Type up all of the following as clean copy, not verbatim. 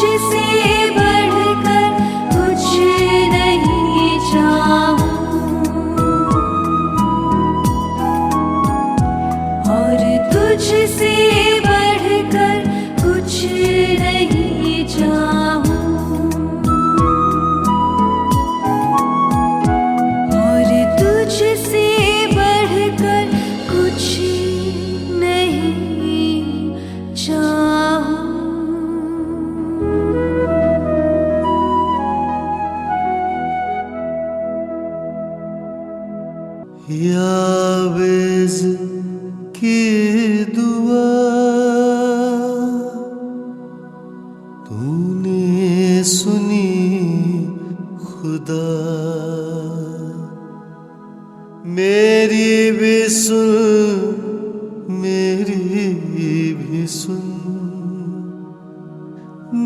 तुझसे बढ़कर कुछ नहीं चाहूं, और तुझसे बढ़कर कुछ नहीं चाहूं, और तुझसे बढ़कर कुछ नहीं चाहूं। यावेज़ की दुआ तूने सुनी खुदा, मेरी भी सुन, मेरी भी सुन,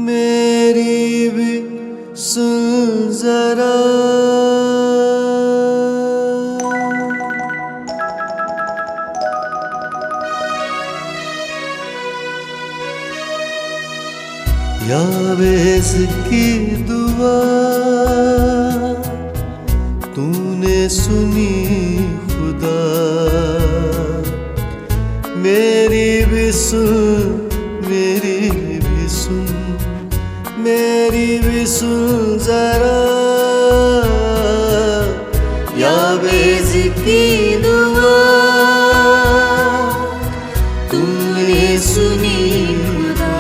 मेरी भी सुन जरा। यावेज़ की दुआ तूने सुनी खुदा, मेरी भी सुन, मेरी भी सुन, मेरी भी सुन जरा। यावेज़ की दुआ तूने सुनी खुदा,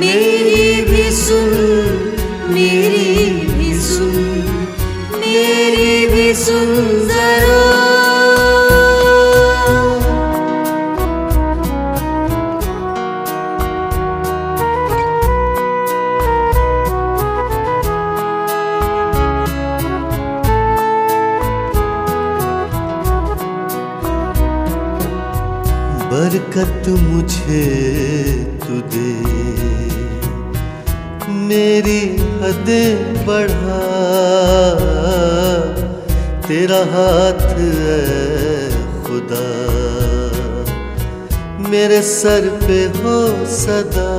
मेरी भी सुन, मेरी भी सुन, मेरी भी सुन जरा। बरकत मुझे तू दे, मेरी हदें बढ़ा, तेरा हाथ है खुदा, मेरे सर पे हो सदा।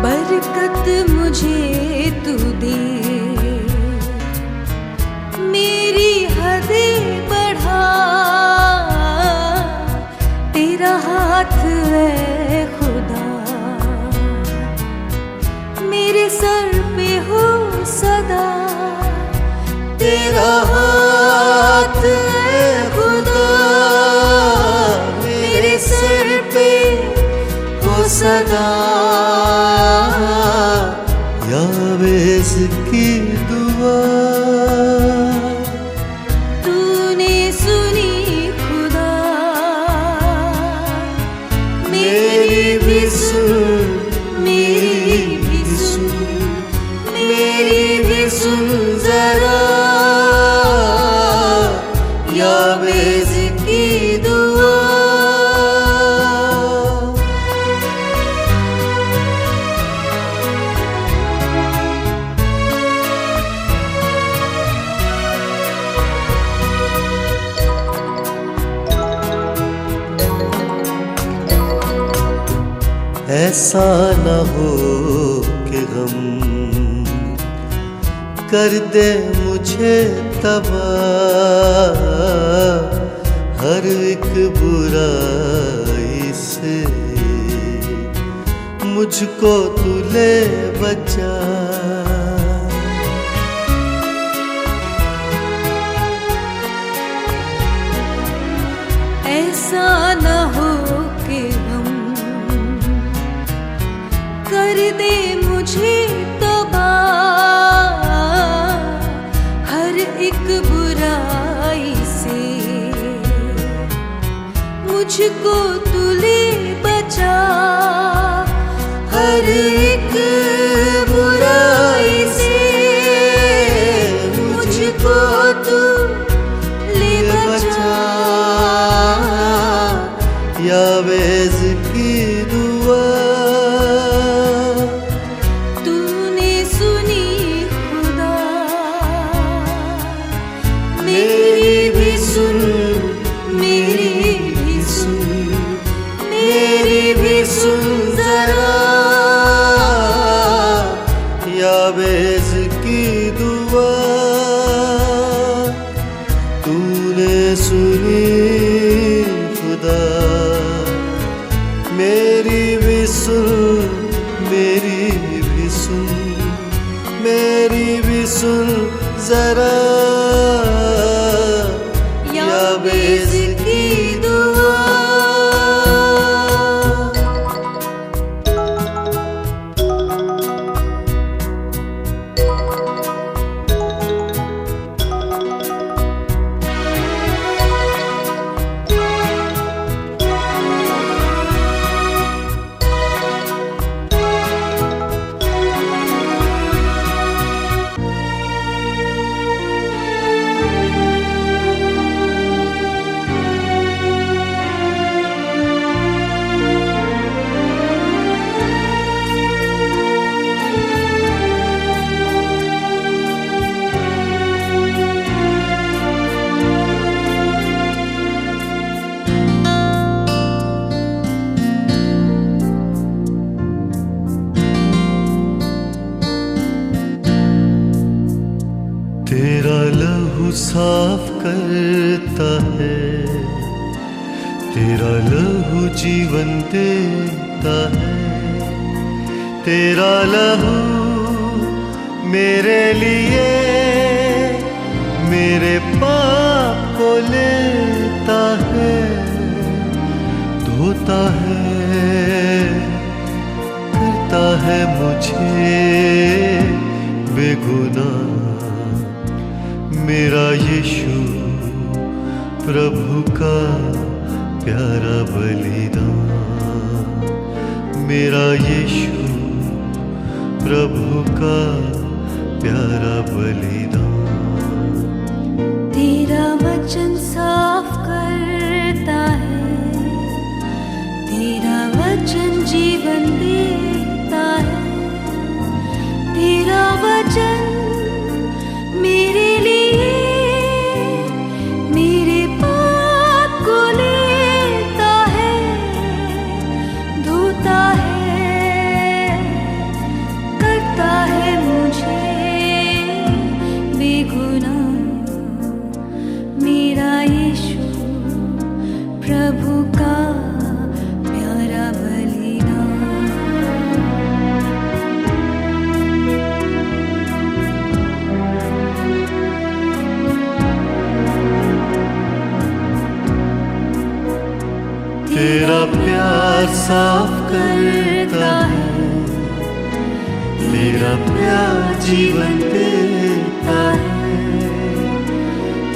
बरकत मुझे तू दे, मेरी हदें बढ़ा, तेरा हाथ है खुदा, मेरे सर पे हो सदा। तेरा हाथ है खुदा, मेरे सर पे हो सदा। यावेज़ की दुआ तूने सुनी खुदा, मेरी भी सुन, मेरी भी सुन, मेरी भी सुन जरा। यावेज़ की दुआ ऐसा न हो कि गम कर दे मुझे तबाह, हर एक बुराई से मुझको तू ले बचा। ऐसा न हो कि हम कर दे मुझे तबाह, हर एक बुराई से मुझको तू ले बचा। हर एक बुराई से मुझको तू ले बचा। यावेज़ की दुआ तूने सुनी खुदा, मेरी भी तूने सुनी खुदा मेरी भी सुन, मेरी भी सुन, मेरी भी सुन जरा याबेस की दुआ। तेरा लहू साफ करता है, तेरा लहू जीवन देता है, तेरा लहू मेरे लिए मेरे पाप को लेता है, धोता है, करता है मुझे बेगुनाह। मेरा यीशु प्रभु का प्यारा बलिदान, मेरा यीशु प्रभु का प्यारा बलिदान। तेरा वचन साफ करता है, तेरा वचन जीवन देता है, तेरा वचन मेरे लिए मेरे पाप को लेता है, धोता है, करता है मुझे बेगुनाह। मेरा यीशु प्रभु का प्यारा बलिदान। तेरा प्यार साफ करता है, तेरा प्यार जीवन देता है,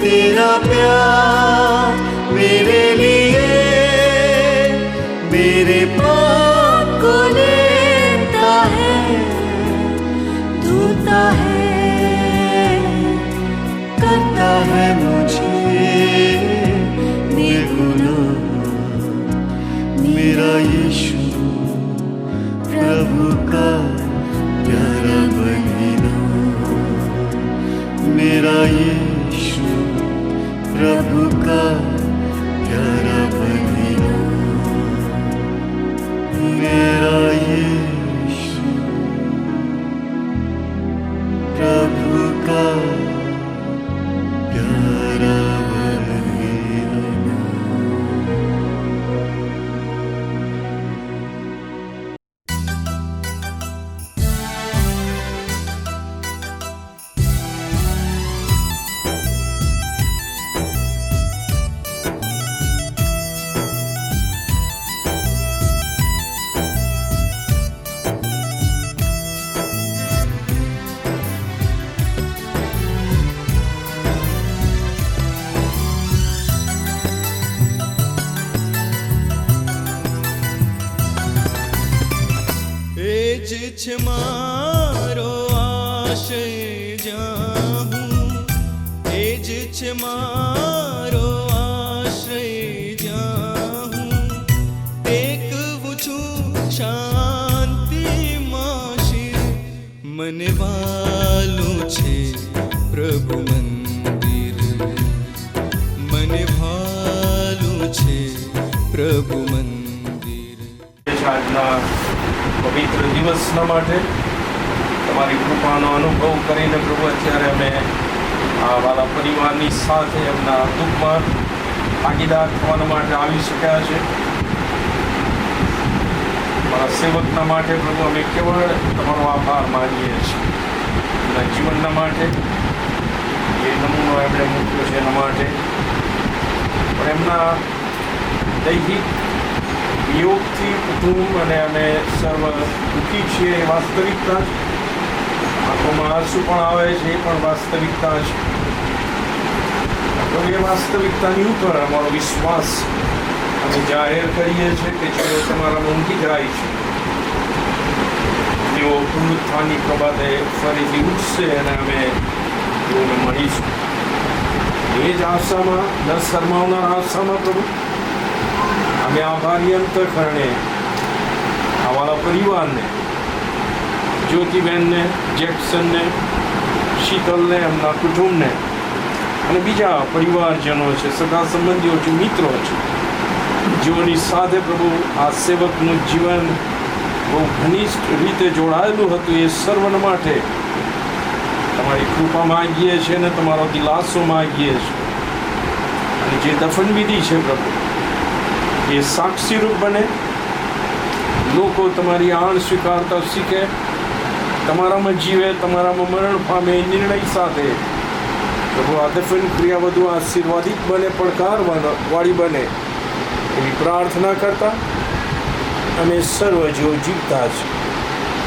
तेरा प्यार मेरे लिए मेरे पाप को लेता है, धोता है, करता है मुझे बेगुनाह। मेरा यीशु प्रभु का प्यारा बलिदान, मेरा यीशु प्रभु का प्यारा बलिदान, मेरा यीशु प्रभु का प्यारा बलिदान। છે મારો આશય જાહું, એ જ છે મારો આશ્રય જાહું, ટેકવું છું શાંતિમાં શિર, મને વાલું છે પ્રભુ મંદિર, મને ભાલું છે પ્રભુ મંદિર। આજના પવિત્ર દિવસના માટે તમારી કૃપાનો અનુભવ કરીને પ્રભુ અત્યારે અમે આ વાલા પરિવારની સાથે એમના દુઃખમાં ભાગીદાર થવાના માટે આવી શક્યા છે. મારા સેવકના માટે પ્રભુ અમે કેવળ તમારો આભાર માનીએ છીએ. એમના જીવનના માટે, એ નમૂનો એમણે મૂક્યો છે એના માટે, પણ એમના દૈહિક વિયોગથી કુટુંબ અને અમે સર્વ દુઃખી છીએ એ વાસ્તવિકતા છે. આંખોમાં આંસુ પણ આવે છે એ પણ વાસ્તવિકતા છે. તો એ વાસ્તવિકતાની ઉપર અમારો વિશ્વાસ અમે જાહેર કરીએ છીએ કે જેઓ તમારામાં ઊંઘી જાય છે તેઓ પુનરુત્થાનની પ્રભાતે ફરીથી ઉઠશે અને અમે તેઓને મળીશું. એ જ આશામાં, ન શરમાવનાર આશામાં પ્રભુ અમે આભારી અંતઃકરણે અમારા પરિવારને, જ્યોતિબેનને, જેક્સનને, શીતલને, એમના કુટુંબને અને બીજા પરિવારજનો છે, સગા સંબંધીઓ છે, મિત્રો છે, જેઓની સાથે પ્રભુ આ સેવકનું જીવન બહુ ઘનિષ્ઠ રીતે જોડાયેલું હતું, એ સર્વના માટે તમારી કૃપા માગીએ છીએ અને તમારો દિલાસો માગીએ છીએ. અને જે દફનવિધિ છે પ્રભુ એ સાક્ષીરૂપ બને, લોકો તમારી આણ સ્વીકારતા શીખે, તમારામાં જીવે, તમારામાં મરણ પામે, એ નિર્ણય સાથે પ્રભુ આ દફન ક્રિયા વધુ આશીર્વાદિત બને, પડકારવાળી બને એવી પ્રાર્થના કરતા અમે સર્વ જેઓ જીવતા છે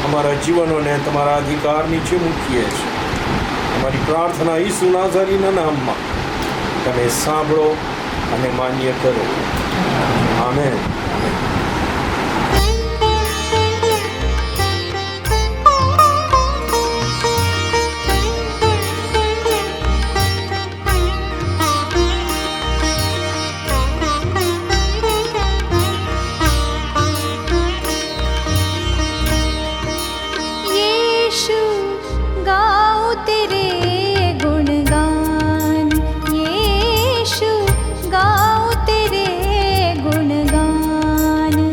અમારા જીવનોને તમારા અધિકાર નીચે મૂકીએ છીએ. અમારી પ્રાર્થના ઈસુ નાઝરીના નામમાં તમે સાંભળો અને માન્ય કરો. આમેન. यीशु गाऊं तेरे गुणगान, यीशु गाऊं तेरे गुणगान.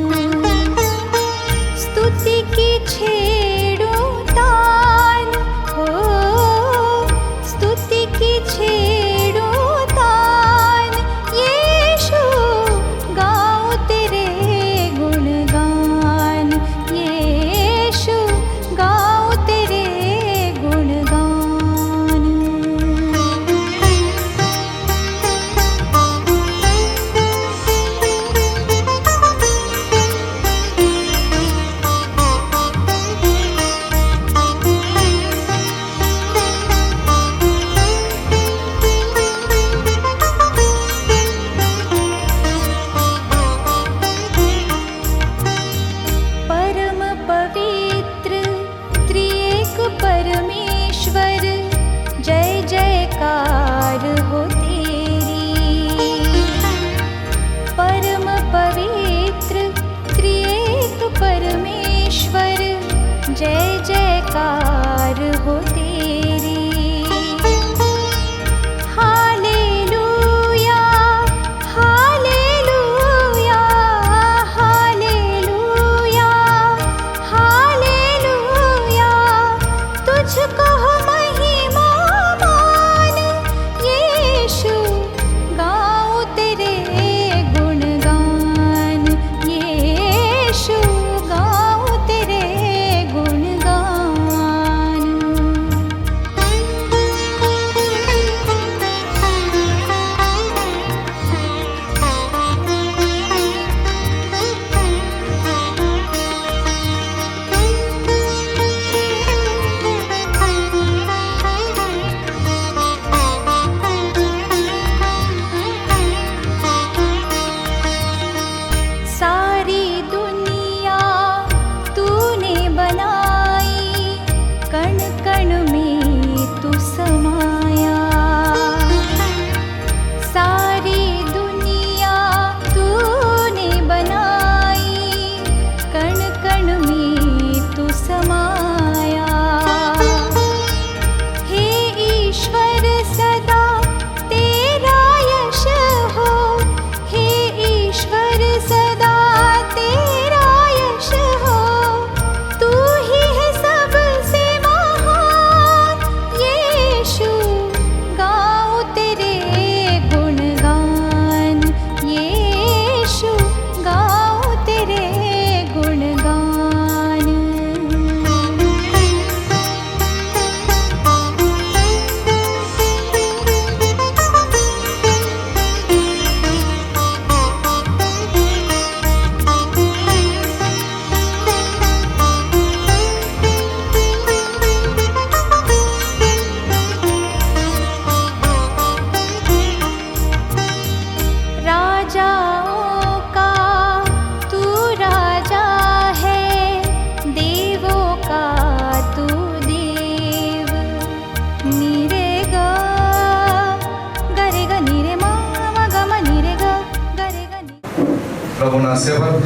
પ્રભુના સેવક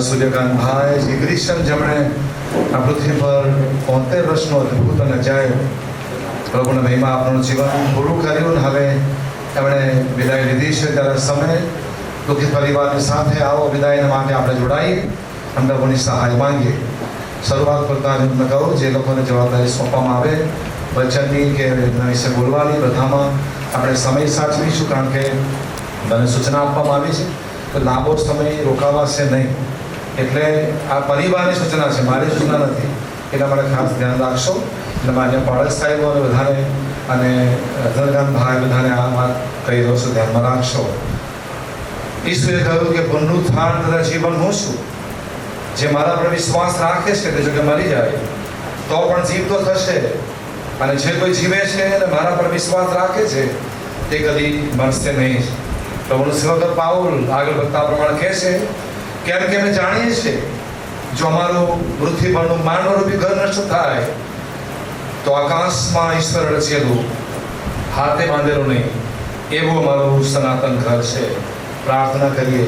સૂર્યકાંત ભાઈ શ્રી ક્રિશ્ચન, જેમણે આ પૃથ્વી પર 73 વર્ષનો અદ્ભુત અને અજાયબ પ્રભુના મહિમા આપણું જીવન પૂરું કર્યું. ને હવે એમણે વિદાય લીધી છે, ત્યારે સમય દુઃખી પરિવારની સાથે આવો વિદાયના માટે આપણે જોડાઈએ અને પ્રભુની સહાય માંગીએ. શરૂઆત કરતાં મેં કહું, જે લોકોને જવાબદારી સોંપવામાં આવે વચનની કે એના વિશે બોલવાની, બધામાં આપણે સમય સાચવીશું, કારણ કે મને સૂચના આપવામાં આવી છે તો લાંબો સમય રોકાવાશે નહીં. એટલે આ પરિવારની સૂચના છે, મારી સૂચના નથી. એટલા માટે ખાસ ધ્યાન રાખશો. એટલે માન્ય પાડક સાહેબો અને બધાને અને અધરગામ ભાઈ બધાને આ વાત કહી દઉં છું, ધ્યાનમાં રાખશો. ઈશ્વરે કહ્યું કે પુનરુત્થાન તથા જીવન હું છું. જે મારા પર વિશ્વાસ રાખે છે તે જો કે મરી જાય તો પણ જીવતો થશે, અને જે કોઈ જીવે છે અને મારા પર વિશ્વાસ રાખે છે તે કદી મરશે નહીં. પ્રભુનું સેવક પાઉલ આગળ વધતા પ્રમાણે કહે છે, કેમ કે અમે જાણીએ છીએ જો અમારું પૃથ્વી પરનું માનવરૂપી ઘર નષ્ટ થાય તો આકાશમાં ઈશ્વર રચેલું હાથે બાંધેલું નહીં એવું અમારું સનાતન ઘર છે. પ્રાર્થના કરીએ.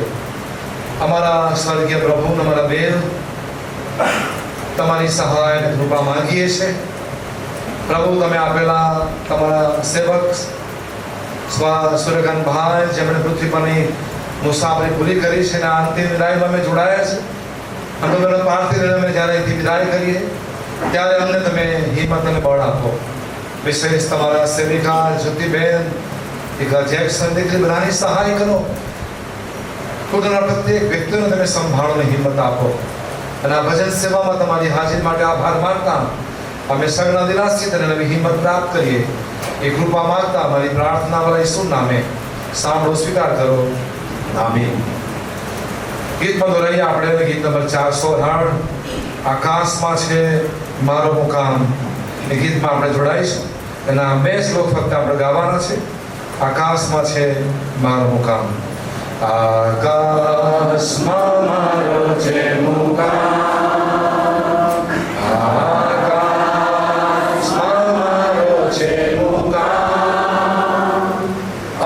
અમારા સ્વર્ગીય પ્રભુ, અમારા દેવ, તમારી સહાય અને કૃપા માંગીએ છીએ. પ્રભુ, તમે આપેલા તમારા સેવક સૂર્યકાંત ભાઈ, જેમણે પૃથ્વી પરની મુસાફરી પૂરી કરી છે અને અંતિમ વિદાયમાં અમે જોડાયા છે, અને તમે પાર્થિવ અમે જ્યારે અહીંથી વિદાય કરીએ ત્યારે અમને તમે હિંમત અને બળ આપો. વિશેષ તમારા સેવિકા જ્યોતિબેન, દીકરા જેક્સન, દીકરી બધાની સહાય કરો. ખુદના પ્રત્યેક વ્યક્તિને તમે સંભાળો અને હિંમત આપો. અને આ ભજન સેવામાં તમારી હાજરી માટે આભાર માનતા અમે સગળા દિલાસિત અને નવી હિંમત પ્રાપ્ત કરીએ એ કૃપા માંગતા મારી પ્રાર્થના વાળા ઈસુ નામે સાંભળો, સ્વીકાર કરો. આમીન. ગીતમાં દોરાઈએ આપણે ગીત નંબર 418, આકાશમાં છે મારો મુકામ. એ ગીતમાં આપણે જોડાઈશું. એના 2 શ્લોક ફક્ત આપણે ગાવાના છે. આકાશમાં છે મારો મુકામ. આકાશમાં મારો છે મુકામ, આકાશમાં મારો છે મુકામ,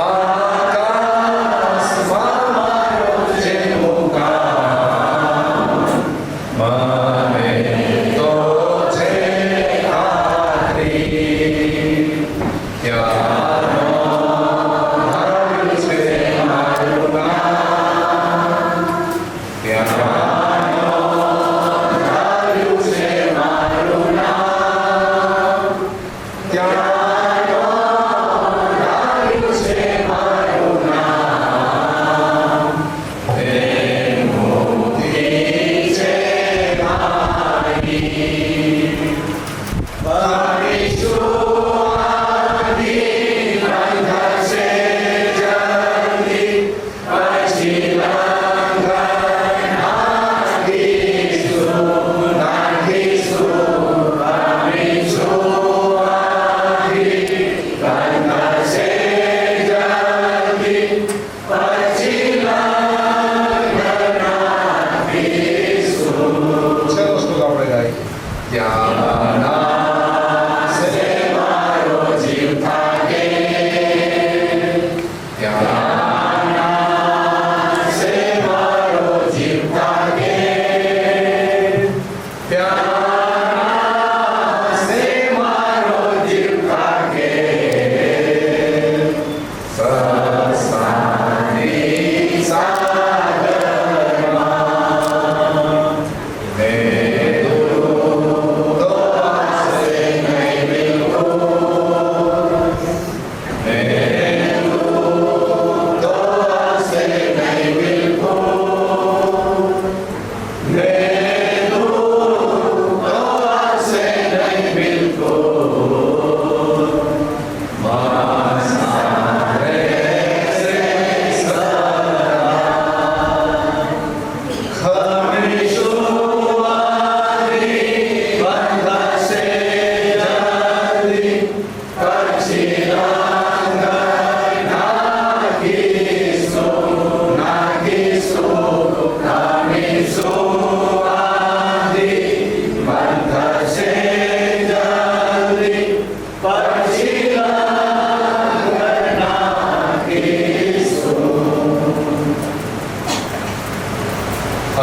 આકાશમાં મારો છે મુકામ. મને તો છે ખાતરી ત્યાંનો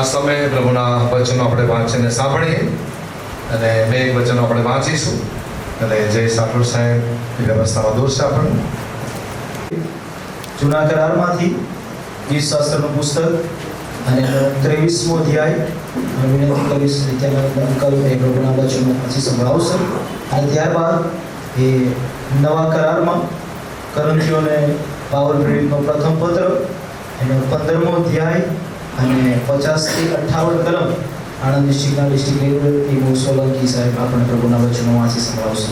આ સમયે પ્રભુના વચનો આપણે વાંચીને સાંભળીએ અને બે વચનો આપણે વાંચીશું અને જય સાઠોડ સાહેબ એ વ્યવસ્થામાં દોરશે આપણને. જૂના કરારમાંથી ગીતશાસ્ત્રનું પુસ્તક અને 23મો અધ્યાય વિનંતી કરીશ નિત્યાનંદ અંકલ એ પ્રભુના વચનો પછી સંભળાવશે અને ત્યારબાદ એ નવા કરારમાં કરંથીઓને પાવલ પ્રેરિતનો પ્રથમ પત્ર એનો 15મો અધ્યાય અને 50 થી 58 કલમ આણંદ ડિસ્ટ્રિક્ટના ડિસ્ટ્રિક્ટ લેવલ ઈમો સોલંકી સાહેબ આપણે પ્રભુના વચનો વાંચી સંભળાવશે.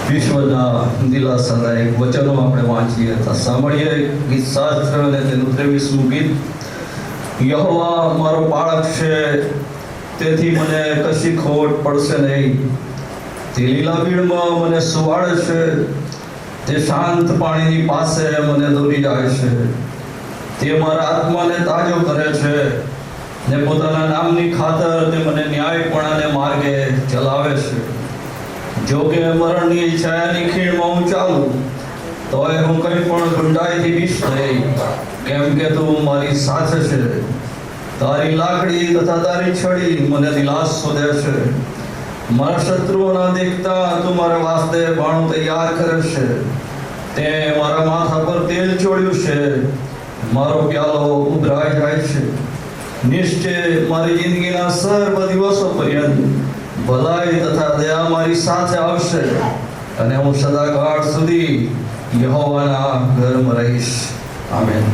વિશ્વના દિલાસાદાયક વચનો આપણે વાંચીએ હતા, સાંભળીએ. ગીતશાસ્ત્ર અને તેનું 23મું ગીત. યહોવા મારો બાળક છે, તેથી મને કશી ખોટ પડશે નહીં. તે લીલા બીડમાં મને સુવાડે છે, તે શાંત પાણીની પાસે મને દોરી જાય છે. તે મારા આત્માને તાજો કરે છે ને પોતાના નામની ખાતર તે મને ન્યાયપણાને માર્ગે ચલાવે છે. જો કે મરણની છાયાની ખીણમાં હું ચાલું તોય હું કંઈ પણ ગુંડાઈથી બીશ નહીં, કેમ કે તું મારી સાથે છે. તારી લાકડી તથા તારી છડી મને દિલાસો દે છે. મારા શત્રુઓના દેખતા તું મારા વાસ્તે બાણું તૈયાર કરે છે. તે મારા માથા પર તેલ ચોળ્યું છે, મારો પ્યાલો ઉભરાઈ જાય છે. નિશ્ચય મારી જિંદગીના સર્વ દિવસો પર્યંત ભલાઈ તથા દયા મારી સાથે આવશે અને હું સદાકાળ સુધી યહોવાના ઘરમાં રહીશ. આમેન.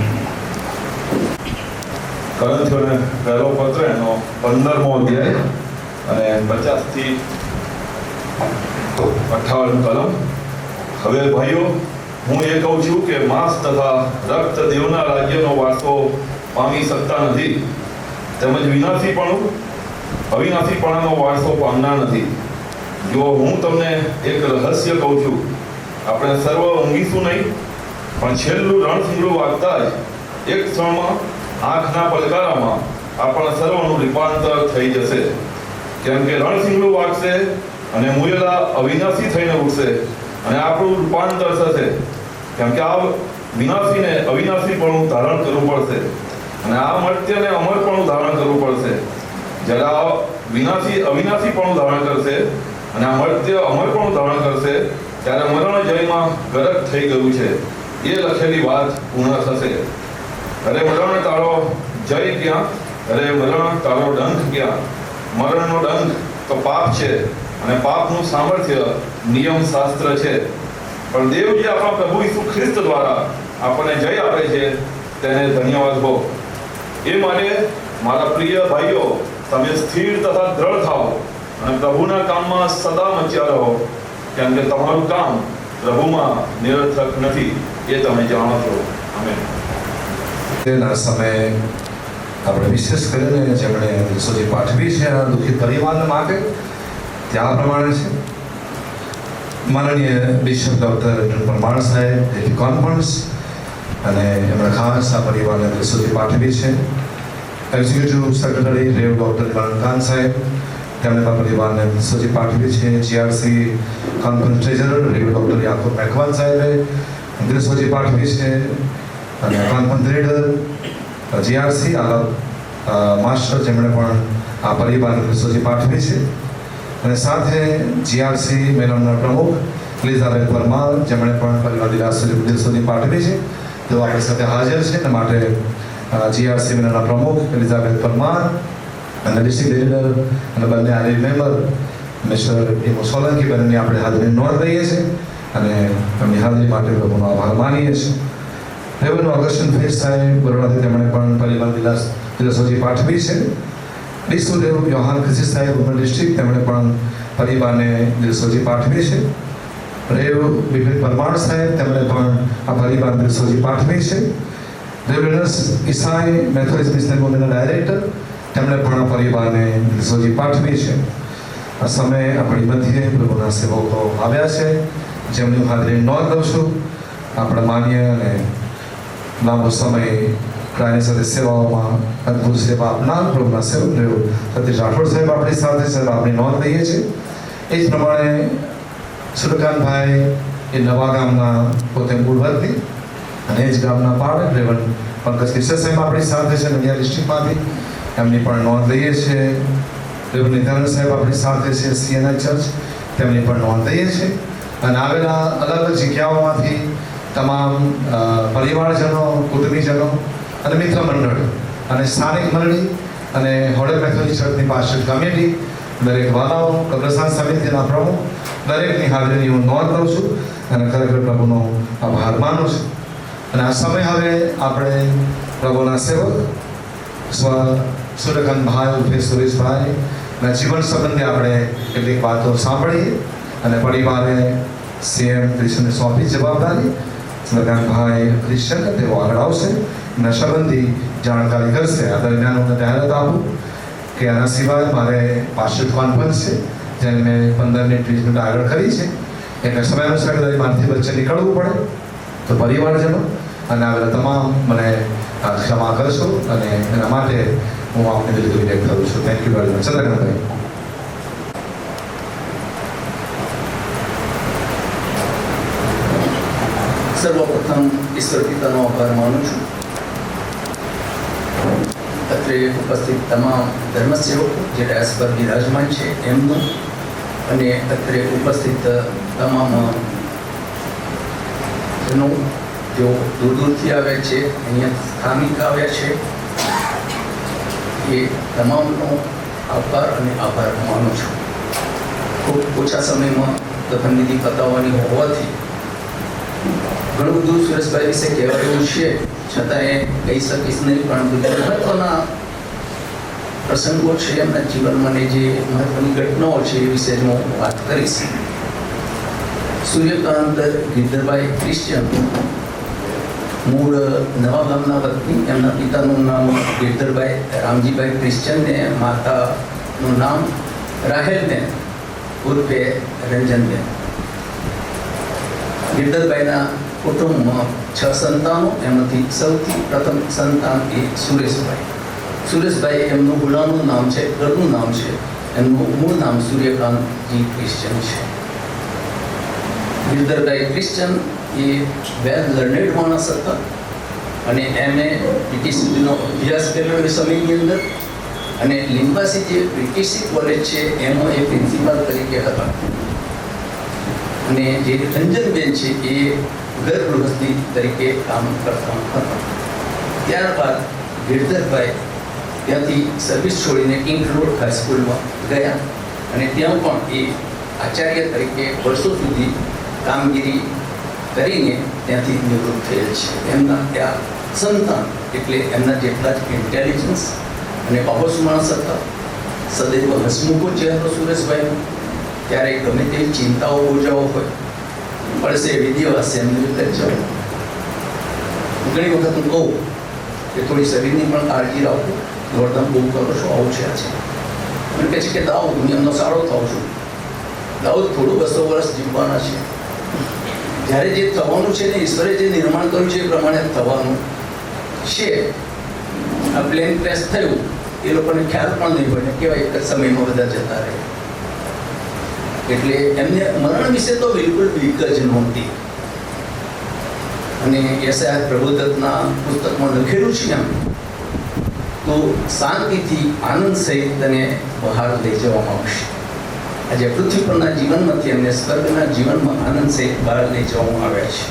કરંથીઓને પહેલો પત્ર એનો 15મો અધ્યાય અને 50 થી 58 કલમ. હવે ભાઈઓ, હું એ કહું છું કે માંસ તથા રક્ત દેવના રાજ્યનો વારસો પામી શકતા નથી, તેમજ અવિનાશીપણાનો વારસો પામનાર નથી. જો હું તમને એક રહસ્ય કહું છું, આપણે સર્વ ઊંઘીશું નહીં, પણ છેલ્લું રણશીંગડું વાગતા જ એક ક્ષણમાં આંખના પલકારામાં આપણા સર્વનું રૂપાંતર થઈ જશે. કેમ કે રણશીંગડું વાગશે અને મુયેલા અવિનાશી થઈને ઉઠશે અને આપણું રૂપાંતર થશે. કેમ કે આ વિનાશીને અવિનાશીપણું ધારણ કરવું પડશે અને આ મર્ત્યને અમરપણું ધારણ કરવું પડશે. જ્યારે આ વિનાશી અવિનાશીપણું ધારણ કરશે અને આ મર્ત્ય અમરપણું ધારણ કરશે, ત્યારે મરણ જયમાં ગરક થઈ ગયું છે એ લખેલી વાત પૂર્ણ થશે. અરે મરણ તારો જય ક્યાં? અરે મરણ તારો ડંખ ક્યાં? મરણનો ડંખ તો પાપ છે અને પાપનું સામર્થ્ય નિયમ શાસ્ત્ર છે. પણ દેવ જે આપણા પ્રભુ ઈસુ ખ્રિસ્ત દ્વારા આપણને જય આપે છે તેને ધન્યવાદ હો. એ માટે મારા પ્રિય ભાઈઓ, તમે સ્થિર તથા દ્રઢ થાઓ અને પ્રભુના કામમાં સદા મચ્યા રહો, કેમ કે તમારું કામ પ્રભુમાં નિરર્થક નથી, એ તમે જાણો છો. આમેન. તેના સમયે આપણે વિશેષ કરીને જેમણે સુધી પાઠવી છે આ દુઃખી પરિવાર માટે ત્યાં પ્રમાણે છે. માનનીય બિશપ ડૉક્ટર પરમાર સાહેબ કોન્ફરન્સ અને એમણે ખાસ આ પરિવારને સુધી પાઠવી છે. એક્ઝિક્યુટિવ સેક્રેટરી રેવ ડૉક્ટર મરણકાંત સાહેબ તેમણે પણ પરિવારને સુધી પાઠવી છે. જીઆરસી કોન્ફરન્સ ટ્રેઝરર રેવ ડૉક્ટર યાકુબ મેકવાન સાહેબે સુધી પાઠવી છે અને કોન્ફરન્સ લીડર જીઆરસી માસ્ટર જેમણે પણ આ પરિવારને સુધી પાઠવી છે. અને સાથે જીઆરસી મેનોના પ્રમુખ એલિઝાબેથ પરમાર જેમણે પણ પરિવાર સુધી પાઠવી છે, તેઓ આપણી સાથે હાજર છે. અને માટે જીઆરસી મેનોના પ્રમુખ એલિઝાબેથ પરમાર અને ડિસ્ટ્રિક્ટ લીડર અને બંને આરએલ મેમ્બર મિસ્ટર ઈમો સોલંકી બંનેની આપણે હાજરી નોંધ લઈએ છીએ અને એમની હાજરી માટે લોકોનો આભાર માનીએ છીએ. રેવન્યુ અગસ્ટિન ફેસ સાહેબ બરોડાથી તેમણે પણ પરિવાર દિલાસોજી પાઠવી છે. ડિસ્ટ્રિક્ટ રેવ યોહાન ખીસી સાહેબ ઉમર ડિસ્ટ્રિક્ટ તેમણે પણ પરિવારને દિલસોજી પાઠવી છે. રેવ બિપિન પરમાર સાહેબ તેમણે પણ આ પરિવારને દિલસોજી પાઠવી છે. રેવનર્સ ઈસાઈ મેથોડિસ્ટ મિશનરી મૂવમેન્ટના ડાયરેક્ટર તેમણે પણ આ પરિવારને દિલસોજી પાઠવી છે. આ સમયે આપણી મધ્યે પ્રભુના સેવકો આવ્યા છે, જેમની હાજરી નોંધ લઉં છું. આપણે માન્ય અને લાંબો સમય પ્રાણી સાથે સેવાઓમાં અદ્ભુત સેવા આપનાર પ્રભુના સેવક રેવ સતીશ રાઠોડ સાહેબ આપણી સાથે સાહેબ આપણી નોંધ લઈએ છીએ. એ જ પ્રમાણે સુરકાંતભાઈ એ નવા ગામના પોતે મૂળ વતની અને એ જ ગામના પાવર રેવન પંકજ કિશોર સાહેબ આપણી સાથે છે નડિયાદ ડિસ્ટ્રિક્ટમાંથી, એમની પણ નોંધ લઈએ છીએ. રેવન નિધાન સાહેબ આપણી સાથે છે સીએનઆઈ ચર્ચ, તેમની પણ નોંધ લઈએ છીએ. અને આવેલા અલગ અલગ જગ્યાઓમાંથી તમામ પરિવારજનો, કુટુંબીજનો અને મિત્ર મંડળ અને સ્થાનિક મંડળી અને હોડલ મેથોડિસ્ટ ચર્ચની પાછળ કમિટી, દરેક વાલાઓ, કબ્રસ્તાન સમિતિના પ્રમુખ, દરેકની હાજરીની હું નોંધ લઉં છું અને ખરેખર પ્રભુનો આભાર માનું છું. અને આ સમય હવે આપણે પ્રભુના સેવક સૂર્યકાંતભાઈ ઉર્ફે સુરેશભાઈના જીવન સંબંધે આપણે કેટલીક વાતો સાંભળીએ અને પરિવારે સીએમ ક્રિશ્ચનને સોંપી જવાબદારી. સૂર્યકાંતભાઈ ક્રિશ્ચન તેઓ આગળ આવશે, એના સંબંધી જાણકારી કરશે. આ દરમિયાન હું જાહેરાત આપું કે આના સિવાય મારે પાસ્ટર કોન્ફરન્સ છે, જેને મેં 15 મિનિટ 20 મિનિટ આગળ કરી છે, એટલે સમય અનુસાર કદાચ મારાથી વચ્ચે નીકળવું પડે તો પરિવારજનો અને આવેલા તમામ મને ક્ષમા કરશો અને એના માટે હું આપને બિલકુલ વ્યક્ત કરું છું. Thank you very much. Chandrakantbhai. સર્વપ્રથમ ઈશ્વર પિતાનો આભાર માનું છું. અત્રે ઉપસ્થિત તમામ ધર્મસેવકો જે ડાયસ પર બિરાજમાન છે એમનું, અને અત્રે ઉપસ્થિત તમામ જનો જેઓ દૂર દૂરથી આવ્યા છે, અહીંયા સ્થાનિક આવ્યા છે, એ તમામનો આભાર અને આભાર માનું છું. ખૂબ ઓછા સમયમાં દફનવિધિ પતાવવાની હોવાથી ઘણું બધું સુરેશભાઈ વિશે કહેવાયું છે, છતાં એ કહી શકીશ નહીં. પણ મહત્વના પ્રસંગો છે એમના જીવનમાં, જે મહત્વની ઘટનાઓ છે એ વિશે હું વાત કરીશ. સૂર્યકાંત ગિરધરભાઈ ક્રિશ્ચન મૂળ નવા ગામના વતની. એમના પિતાનું નામ ગિરધરભાઈ રામજીભાઈ ક્રિશ્ચન ને માતાનું નામ રાહેલબેન ઉર્ફે રંજનબેન. ગિરધરભાઈના કુટુંબમાં 6 સંતાનો, એમાંથી સૌથી પ્રથમ સંતાન એ સુરેશભાઈ. સુરેશભાઈ એમનું ગુલામનું નામ છે, ઘરનું નામ છે, એમનું મૂળ નામ સૂર્યકાંતજી ક્રિશ્ચન છે. ગિરધરભાઈ ક્રિશ્ચન એ વેલ લર્નેડ માણસ હતા અને એમએ બ્રિટિશ સુધીનો અભ્યાસ કર્યો એ સમયની અંદર. અને લિંબાસી જે બ્રિટિશ કોલેજ છે એમાં એ પ્રિન્સિપાલ તરીકે હતા. અને જે રંજનબેન છે એ ઘર ગૃહસ્થી તરીકે કામ કરતા હતા. ત્યારબાદ ગિરધરભાઈ ત્યાંથી સર્વિસ છોડીને કિંગ રોડ હાઈસ્કૂલમાં ગયા અને ત્યાં પણ એ આચાર્ય તરીકે વર્ષો સુધી કામગીરી કરીને ત્યાંથી નિવૃત્ત થયેલ છે. એમના ત્યાં સંતાન એટલે એમના જેટલા જ ઇન્ટેલિજન્સ અને બાહોશ માણસ હતા. સદૈવ હસમુખો ચહેરો સુરેશભાઈનો. ક્યારેય ગમે તેવી ચિંતાઓ બોજાઓ હોય પડશે વિદ્યાવાસી એમને જવું. ઘણી વખત હું કહું કે થોડી શરીરની પણ કાળજી રાખો, દોડધામ બહુ કરો છો, આવું છે આ છે. મને કહે છે કે દાઉદ, હું એમનો સારો થાઉં છું. દાઉદ થોડું 200 વર્ષ જીવવાના છે. જ્યારે જે થવાનું છે ને ઈશ્વરે જે નિર્માણ કર્યું છે એ પ્રમાણે થવાનું છે. આ પ્લેન ક્રેશ થયું એ લોકોને ખ્યાલ પણ નહીં પડે, કેવા એક જ સમયમાં બધા જતા રહે. એટલે એમને મરણ વિશે તો બિલકુલ બીક જ નહોતી. અને યશાયા પ્રબોધકના પુસ્તકમાં લખેલું છે એમ, તો શાંતિથી આનંદ સહિત તને બહાર લઈ જવામાં આવશે. આજે પૃથ્વી પરના જીવનમાંથી એમને સ્વર્ગના જીવનમાં આનંદ સહિત બહાર લઈ જવામાં આવ્યા છે.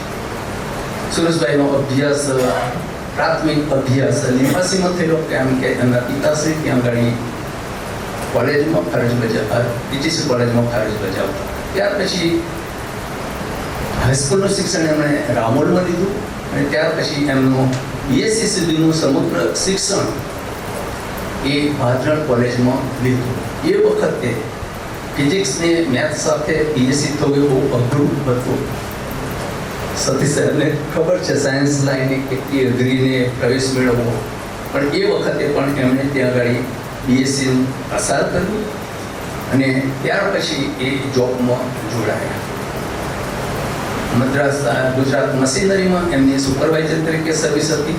સુરેશભાઈનો અભ્યાસ, પ્રાથમિક અભ્યાસ લિંબાસીમાં થયેલો. કેમ કે એમના પિતાશ્રી ત્યાં આગળ કોલેજમાં ફરજ બજાવતા, ટીચીસી કોલેજમાં ફરજ બજાવતા. ત્યાર પછી હાઈસ્કૂલનું શિક્ષણ એમણે રામોલમાં લીધું અને ત્યાર પછી એમનું બીએસસી સુધીનું સમગ્ર શિક્ષણ એ ભાદરણ કોલેજમાં લીધું. એ વખતે ફિઝિક્સ ને મેથ્સ સાથે બીએસસી થવું એ બહુ અઘરું હતું. સતીશ સાહેબને ખબર છે સાયન્સ લાઈનની કેટલી અઘરીને પ્રવેશ મેળવવો, પણ એ વખતે પણ એમણે ત્યાં આગળ બીએસસી પસાર કર્યું અને ત્યાર પછી એ જોબમાં જોડાયા. મદ્રાસ ગુજરાત મશીનરીમાં એમની સુપરવાઇઝર તરીકે સર્વિસ હતી.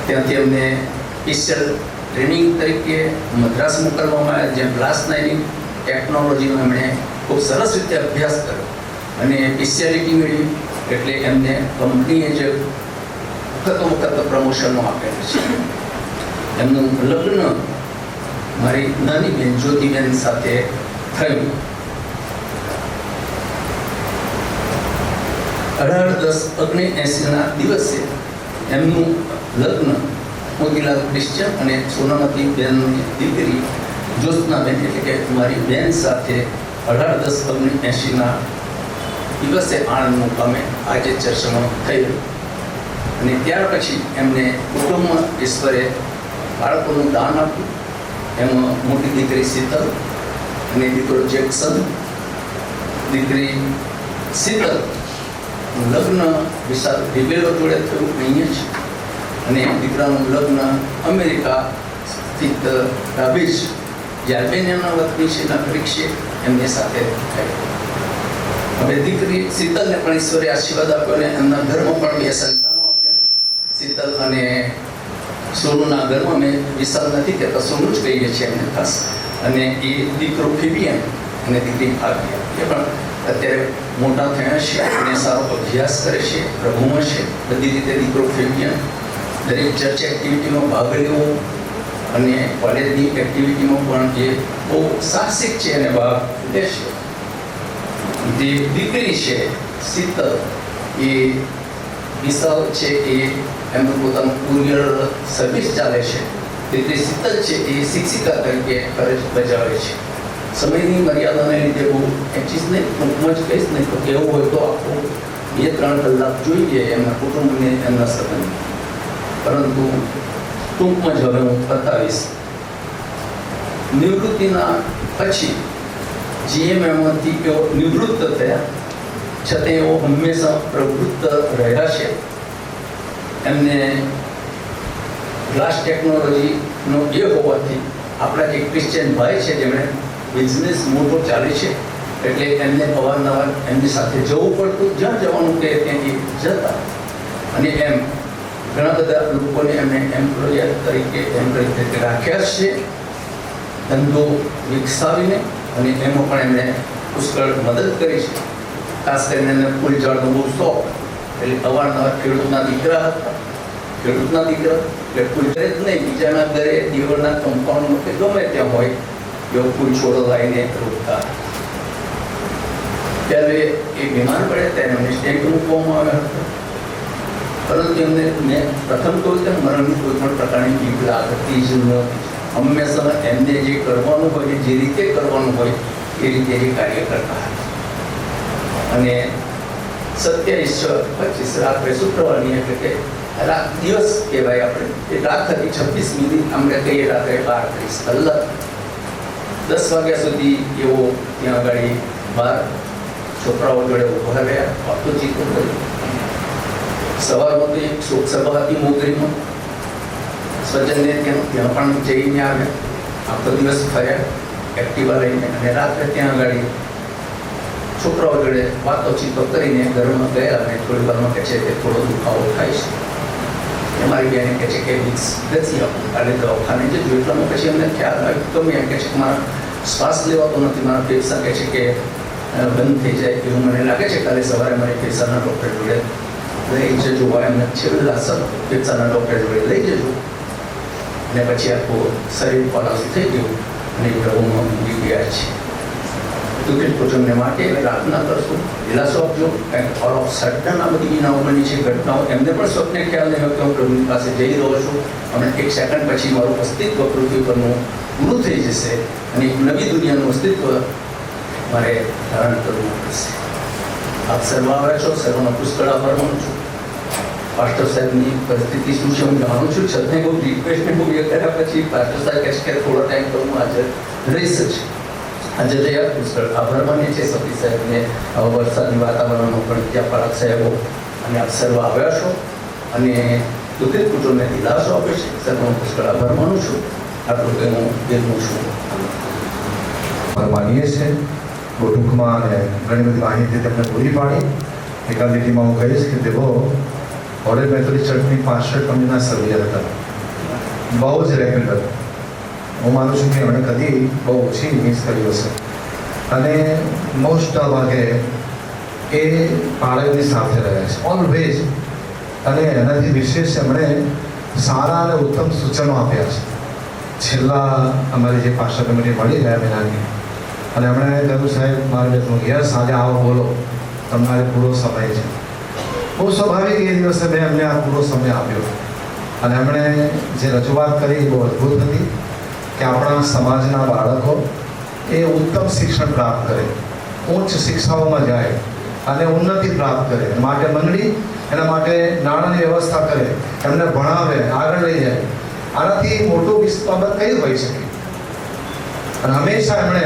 ત્યાંથી એમને સ્પેશિયલ ટ્રેનિંગ તરીકે મદ્રાસ મોકલવામાં આવ્યા, જ્યાં ગ્લાસ લાઇનિંગ ટેકનોલોજીનો એમણે ખૂબ સરસ રીતે અભ્યાસ કર્યો અને સ્પેશિયાલિટી મેળવી. એટલે એમને કંપનીએ જે વખત પ્રમોશનો આપેલું છે. એમનું લગ્ન મારી નાની બેન જ્યોતિબેન સાથે થયું. 18/10/1980ના દિવસે એમનું લગ્ન મોતીલાલ ક્રિશ્ચન અને સોનામતી બેનની દીકરી જ્યોત્સનાબેન એટલે કે મારી બેન સાથે 18/10/1980ના દિવસે આણંદ મુકામે આજે ચર્ચમાં થયું. અને ત્યાર પછી એમને કુટુંબમાં ઈશ્વરે બાળકોનું દાન આપ્યું. એમાં મોટી દીકરી શીતલ અને દીકરો જેક્સન. દીકરી શીતલ લગ્ન વિશાલ રિબેલો જોડે થયું અહીંયા છે, અને દીકરાનું લગ્ન અમેરિકા સ્થિત રાબીજ જે આલ્બેનિયાના વતની છે નાગરિક એમની સાથે થયું. હવે દીકરી શીતલને પણ ઈશ્વરે આશીર્વાદ આપ્યો અને એમના ઘરમાં પણ 2 સંતાનો આપ્યા. શીતલ અને સોનુના ઘરમાં મેં વિશાલ નથી કહેતા, સોનું જ કહીએ છીએ એમને ખાસ. અને એ દીકરો ફિબિયન અને દીકરી ભાગ્ય એ પણ અત્યારે મોટા થયા છે અને સારો અભ્યાસ કરે છે, પ્રભુમાં છે. બધી રીતે દીકરો ફિબિયન દરેક ચર્ચ એક્ટિવિટીમાં ભાગ લેવો અને કોલેજની એક્ટિવિટીમાં પણ એ બહુ સાહસિક છે અને ભાગ લે છે. જે દીકરી છે શીતલ એ વિશાલ છે એ એમનું પોતાનું કુરિયર સર્વિસ ચાલે છે. દીકરી શીતલ છે એ શિક્ષિકા તરીકે ફરજ બજાવે છે. સમયની મર્યાદાને લીધે બહુ એક ચીજ નહીં, ટૂંકમાં જ કહીશ નહીં તો કેવું હોય તો આખું 2-3 કલાક જોઈએ એમના કુટુંબને એમના સંબંધ, પરંતુ ટૂંકમાં જ હવે હું બતાવીશ. નિવૃત્તિના પછી જીએમએમથી તેઓ નિવૃત્ત થયા, છતાં તેઓ હંમેશા પ્રવૃત્ત રહ્યા છે. એમને ગ્લાસ ટેકનોલોજીનો એ હોવાથી આપણા જે ક્રિશ્ચિયન ભાઈ છે જેમણે બિઝનેસ મોટો ચાલે છે એટલે એમને અવારનવાર એમની સાથે જવું પડતું. જ્યાં જવાનું કે ત્યાંથી જતા. અને એમ ઘણા બધા લોકોને એમને એમ્પ્લોયર તરીકે રાખ્યા છે ધંધો વિકસાવીને, અને એમાં પણ એમણે પુષ્કળ મદદ કરી છે. ખાસ કરીને એમને ફૂલ ઝાડનો બહુ શોખ, એટલે અવારનવાર ખેડૂતના દીકરા હતા. ખેડૂતના દીકરા એટલે ફૂલ ઘરે જ નહીં, બીજાના ઘરે દિવાળના કમ્પાઉન્ડમાં કે ગમે ત્યાં હોય એવો ફૂલ છોડો લાવીને રોકતા. ત્યારે એ બીમાર પડે ત્યારે એમને સ્ટેન્ટ મૂકવામાં આવ્યા હતા. પરંતુ એમને મેં પ્રથમ કહ્યું તેમ મરણની કોઈ પણ પ્રકારની બીક લાગતી જ નહોતી. હંમેશા એમને જે કરવાનું હોય, જે રીતે કરવાનું હોય એ રીતે એ કાર્ય કરતા હતા. અને 27/25 રાત્રે શુક્રવારની એટલે કે રાત દિવસ કહેવાય આપણે, એ રાત હતી 26 મિનિટ, આપણે કહીએ રાત્રે 12:30 કલાક. 10 વાગ્યા સુધી એવો ત્યાં આગળ બહાર છોકરાઓ જોડે ઉભા રહ્યા, વાતોચીતો કરી. સવારમાં તો એક શોક સભા હતી મોગરીમાં, સ્વજનને ત્યાં પણ જઈને આવ્યા. આખો દિવસ ફર્યા એક્ટિવા લઈને, અને રાત્રે ત્યાં આગળ છોકરાઓ જોડે વાતોચીતો કરીને ઘરમાં ગયા. અને થોડી વારમાં કહે છે કે થોડો દુખાવો થાય છે. મારી બેને કહે છે કે વિક્સ નથી આપું, કાલે દવાખાને જજો. એટલામાં પછી અમને ખ્યાલ આવ્યો તો મેં કહે છે કે મારા શ્વાસ લેવાતો નથી, મારા ફેફસા કહે છે કે બંધ થઈ જાય એવું મને લાગે છે. કાલે સવારે મારી ફેફસાના ડૉક્ટર જોડે લઈ જજો. એમને છેલ્લા ફેફસાના ડૉક્ટર જોડે લઈ જજો. અને પછી આખું શરીર પલાસ થઈ ગયું અને પ્રભુમાં મૂકી ગયા છે. દુઃખિત કુટુંબને માટે પ્રાર્થના કરશું, દિલાસો આપજો. કંઈક ઓલ ઓફ સડન આ બધી બનાવો બની છે ઘટનાઓ. એમને પણ સ્વપ્ને ખ્યાલ નહીં હોય કે હું પ્રભુની પાસે જઈ રહ્યો છું અને 1 સેકન્ડ પછી મારું અસ્તિત્વ પૃથ્વી પરનું પૂરું થઈ જશે અને એક નવી દુનિયાનું અસ્તિત્વ મારે ધારણ કરવું પડશે. આપ સર્વ આવ્યા છો, સર્વનો પુષ્કળ આભાર માનું છું. પાસ્ટર સાહેબની પરિસ્થિતિ શું છે હું જાણું છું, છતાં બહુ રિક્વેસ્ટને બહુ એ કર્યા પછી પાસ્ટર સાહેબ કહે છે કે થોડો ટાઈમ તો હું હાજર રહીશ જ. આજે રહ્યા પુષ્કળ આભાર માનીએ છીએ સતી સાહેબને, વરસાદની વાતાવરણમાં પણ ત્યાં પરાગ સાહેબો અને આપ સર્વ આવ્યા છો અને દુઃખિત કુટુંબને દિલાસો આપે છે. સર્વનો પુષ્કળ આભાર માનું છું. આટલું કે હું વિરમું છું. માનીએ છીએ બહુ ટૂંકમાં અને ઘણી બધી માહિતી તેમને પૂરી પાડી. એકાદ લીટીમાં હું કહીશ કે તેઓ ઓરેલ મેથોડિસ્ટ ચર્ચની 65 કંપનીના સભ્ય હતા. બહુ જ રેગ્યુલર. હું માનું છું કે એમણે કદી બહુ ઓછી મિસ કર્યું હશે. અને મોટા ભાગે એ બાળકની સાથે રહે છે ઓલવેઝ. અને એનાથી વિશેષ એમણે સારા અને ઉત્તમ સૂચનો આપ્યા છે. છેલ્લા અમારી જે પાસ્ટર કમિટી મળી ગયા મહિનાની, અને એમણે કહ્યું સાહેબ મારે યસ આજે આવો બોલો, તમારે પૂરો સમય છે. બહુ સ્વાભાવિક એ દિવસે મેં એમને આ પૂરો સમય આપ્યો. અને એમણે જે રજૂઆત કરી એ બહુ અદ્ભુત હતી કે આપણા સમાજના બાળકો એ ઉત્તમ શિક્ષણ પ્રાપ્ત કરે, ઉચ્ચ શિક્ષાઓમાં જાય અને ઉન્નતિ પ્રાપ્ત કરે. માટે મંડળી એના માટે નાણાંની વ્યવસ્થા કરે, એમને ભણાવે, આગળ લઈ જાય. આનાથી મોટું બાબત કઈ હોઈ શકે? અને હંમેશા એમણે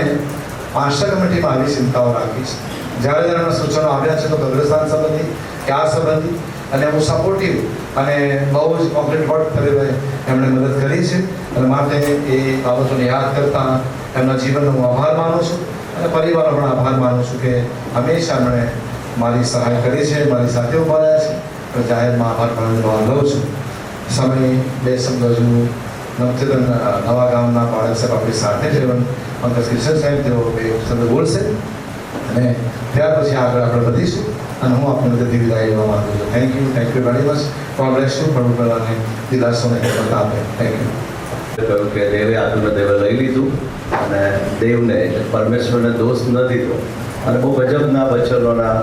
પાસ્ટર કમિટીમાં આવી ચિંતાઓ રાખી છે. જ્યારે એમના સૂચનો આવ્યા છે તો કબ્રસ્તાન સંબંધી કે આ સંબંધી, અને હું સપોર્ટિવ અને બહુ જ કોમ્પ્લીટ વર્ક કરેલો એમણે મદદ કરી છે. અને માટે એ બાબતોને યાદ કરતા એમના જીવનનો હું આભાર માનું છું અને પરિવારનો પણ આભાર માનું છું કે હંમેશા એમણે મારી સહાય કરી છે, મારી સાથે ઉભા રહ્યા છે. અને જાહેરમાં આભાર માનવાનો ભાવ લઉં છું. સમય બે શબ્દો હજુ નવચેતન નવા ગામના બાળક સાહેબ આપણી સાથે છે, પંકજ કિશન સાહેબ, તેઓ બે શબ્દ બોલશે અને ત્યાર પછી આગળ આપણે વધીશું. અને હું આપને બધી વિદાય લેવા માંગુ છું. Thank you very much. God bless you. પ્રભુ અને દિલાસોને હિંમત આપે. Thank you. કહ્યું કે દેવે આતુને દેવે લઈ લીધું અને દેવને એટલે પરમેશ્વરને દોષ ન દીધો. અને બહુ ગજબના વચનોના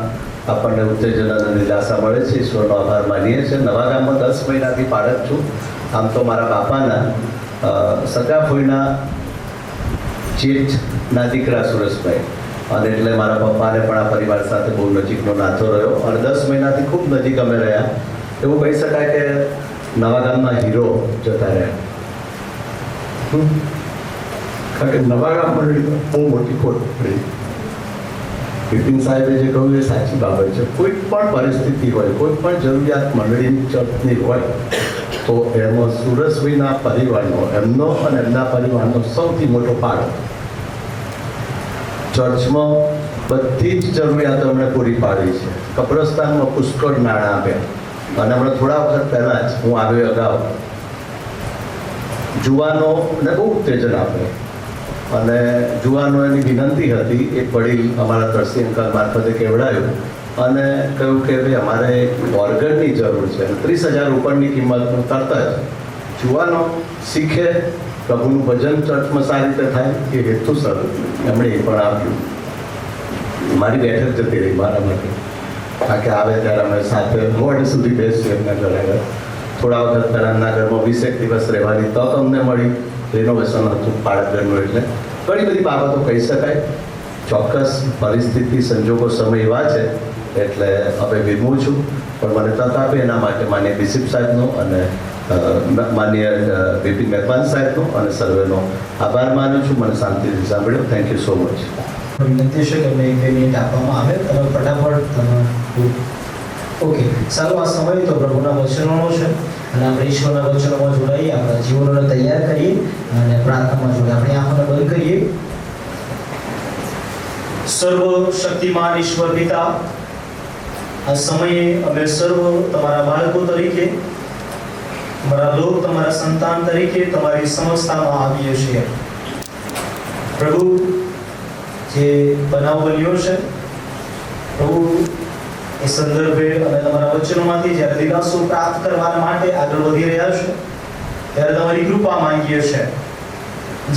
આપણને ઉત્તેજન અને નિરાશા મળે છે. ઈશ્વરનો આભાર માનીએ છીએ. નવા ગામમાં 10 મહિનાથી બાળક છું. આમ તો મારા બાપાના સગા ફોઈના જેઠના દીકરા સુરેશભાઈ, અને એટલે મારા પપ્પાને પણ આ પરિવાર સાથે બહુ નજીકનો નાતો રહ્યો અને 10 મહિનાથી ખૂબ નજીક અમે રહ્યા. એવું કહી શકાય કે નવા ગામના હીરો જતા રહ્યા. કારણ કે નવા ગામ મંડળી બહુ મોટી ખોટ પડી. બિપિન સાહેબે જે કહ્યું એ સાચી બાબત છે. કોઈ પણ પરિસ્થિતિ હોય, કોઈ પણ જરૂરિયાત મંડળીની ચર્ચની હોય તો એમાં સુરસભાઈના પરિવારનો, એમનો અને એમના પરિવારનો સૌથી મોટો ફાળો. ચર્ચમાં બધી જ જરૂરિયાતો એમણે પૂરી પાડી છે. કબ્રસ્તાનમાં પુષ્કળ નાણાં આપ્યા. અને હમણાં થોડા વખત પહેલાં જ હું આવ્યો અગાઉ જુવાનોને બહુ ઉત્તેજન આપે. અને જુવાનો એની વિનંતી હતી, એક વડીલ અમારા તરસી અંકલ મારફતે કહેવડાયું અને કહ્યું કે ભાઈ અમારે ઓર્ગનની જરૂર છે. 30,000 ઉપરની કિંમતનું તરત જ જુવાનો શીખે, પ્રભુનું ભજન ચર્ચમાં સારી રીતે થાય એ હેતુસર એમણે એ પણ આપ્યું. મારી બેઠક જતી રહી મારા માટે. કારણ કે આવે ત્યારે અમે સાથે મોડ સુધી બેસીએ એમના ઘરે. થોડા વખત પહેલાં એમના ઘરમાં 20 દિવસ રહેવાની તક અમને મળી. રિનોવેશન હતું પાળકગઢનું, એટલે ઘણી બધી બાબતો કહી શકાય. ચોક્કસ પરિસ્થિતિ, સંજોગો, સમય એવા છે એટલે હવે વિરમું છું. પણ મને તક આપે એના માટે માન્ય બિશપ સાહેબનો અને માન્ય બિપિન મહેરબાન સાહેબનો અને સર્વેનો આભાર માનું છું. મને શાંતિથી સાંભળ્યો. Thank you so much. વિનંતી છે કે અમને 1-2 મિનિટ આપવામાં આવે. તમે ફટાફટ તમે ઓકે. સારું, આ સમય તો પ્રભુના વચનોનો છે અને આપણે ઈશ્વરના વચનોમાં જોડાઈએ, આપણા જીવનોને તૈયાર કરીએ અને પ્રાર્થનામાં જોડાઈએ. આપણે આંખોને બંધ કરીએ. સર્વશક્તિમાન ઈશ્વર પિતા, આ સમયે અમે સર્વ તમારા બાળકો તરીકે, તમારા લોક, તમારા સંતાન તરીકે તમારી સમક્ષતામાં આવીએ છીએ. પ્રભુ, જે બનાવ બન્યો છે પ્રભુ, એ સંદર્ભે અને તમારા વચનોમાંથી જ્યારે દિલાસો પ્રાપ્ત કરવા માટે આગળ વધી રહ્યા છે ત્યારે તમારી કૃપા માંગીએ છીએ.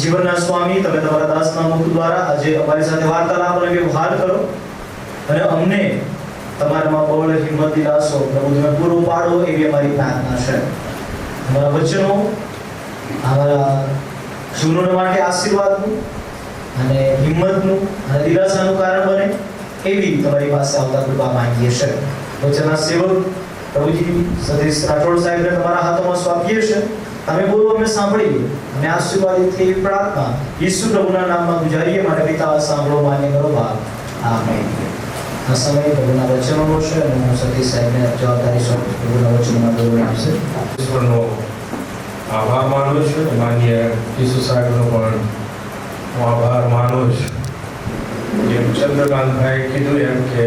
જીવનના સ્વામી, તમે તમારા દાસના મુખ દ્વારા આજે અમારી સાથે વાર્તાલાપ અને વ્યવહાર કરો અને અમને તમારામાં બળ, હિંમત, દિલાસો પ્રભુ તમે પૂરો પાડો એવી અમારી પ્રાર્થના છે. તમારા વચનો અમારા જીવનો માટે આશીર્વાદનું અને હિંમતનું અને દિલાસાનું કારણ બને એવી તમારી પાસે આવતા કૃપા માંગીએ છીએ. વચનના સેવક પ્રભુજી સતીશ રાઠોડ સાહેબને તમારા હાથોમાં સોંપીએ છીએ. તમે બોલો, અમે સાંભળીએ અને આશીર્વાદિત થઈ એવી પ્રાર્થના ઈસુ પ્રભુના નામમાં ગુજારીએ. માટે પિતા સાંભળો, માન્ય કરો. આમેન. આ સમયે પ્રભુના વચનોનો છે અને હું સતીશ સાહેબને જવાબદારી સોંપું. પ્રભુના વચનોમાં દોરવા આવશે. ઈશ્વરનો આભાર માનું છું. માન્ય ઈસુ સાહેબનો પણ હું આભાર માનું છું. જેમ ચંદ્રકાંતભાઈ કીધું એમ કે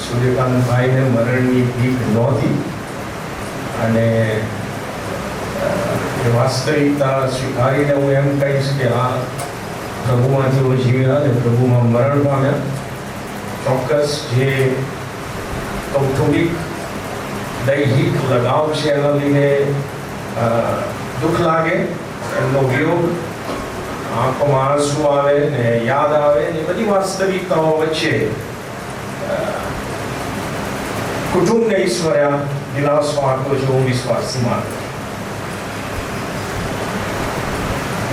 સૂર્યકાંતભાઈને મરણની ભીખ નહોતી અને એ વાસ્તવિકતા સ્વીકારીને હું એમ કહીશ કે આ પ્રભુમાં જેઓ જીવ્યા અને પ્રભુમાં મરણ પામ્યા. ચોક્કસ જે કૌટુંબિક દૈહિક લગાવ છે એના લીધે દુઃખ લાગે, એમનો વિયોગ, આંખોમાં આંસુ આવે ને યાદ આવે ને બધી વાસ્તવિકતાઓ વચ્ચે કુટુંબને ઈશ્વરે દિલાસો આપ્યો છે. હું વિશ્વાસી માનું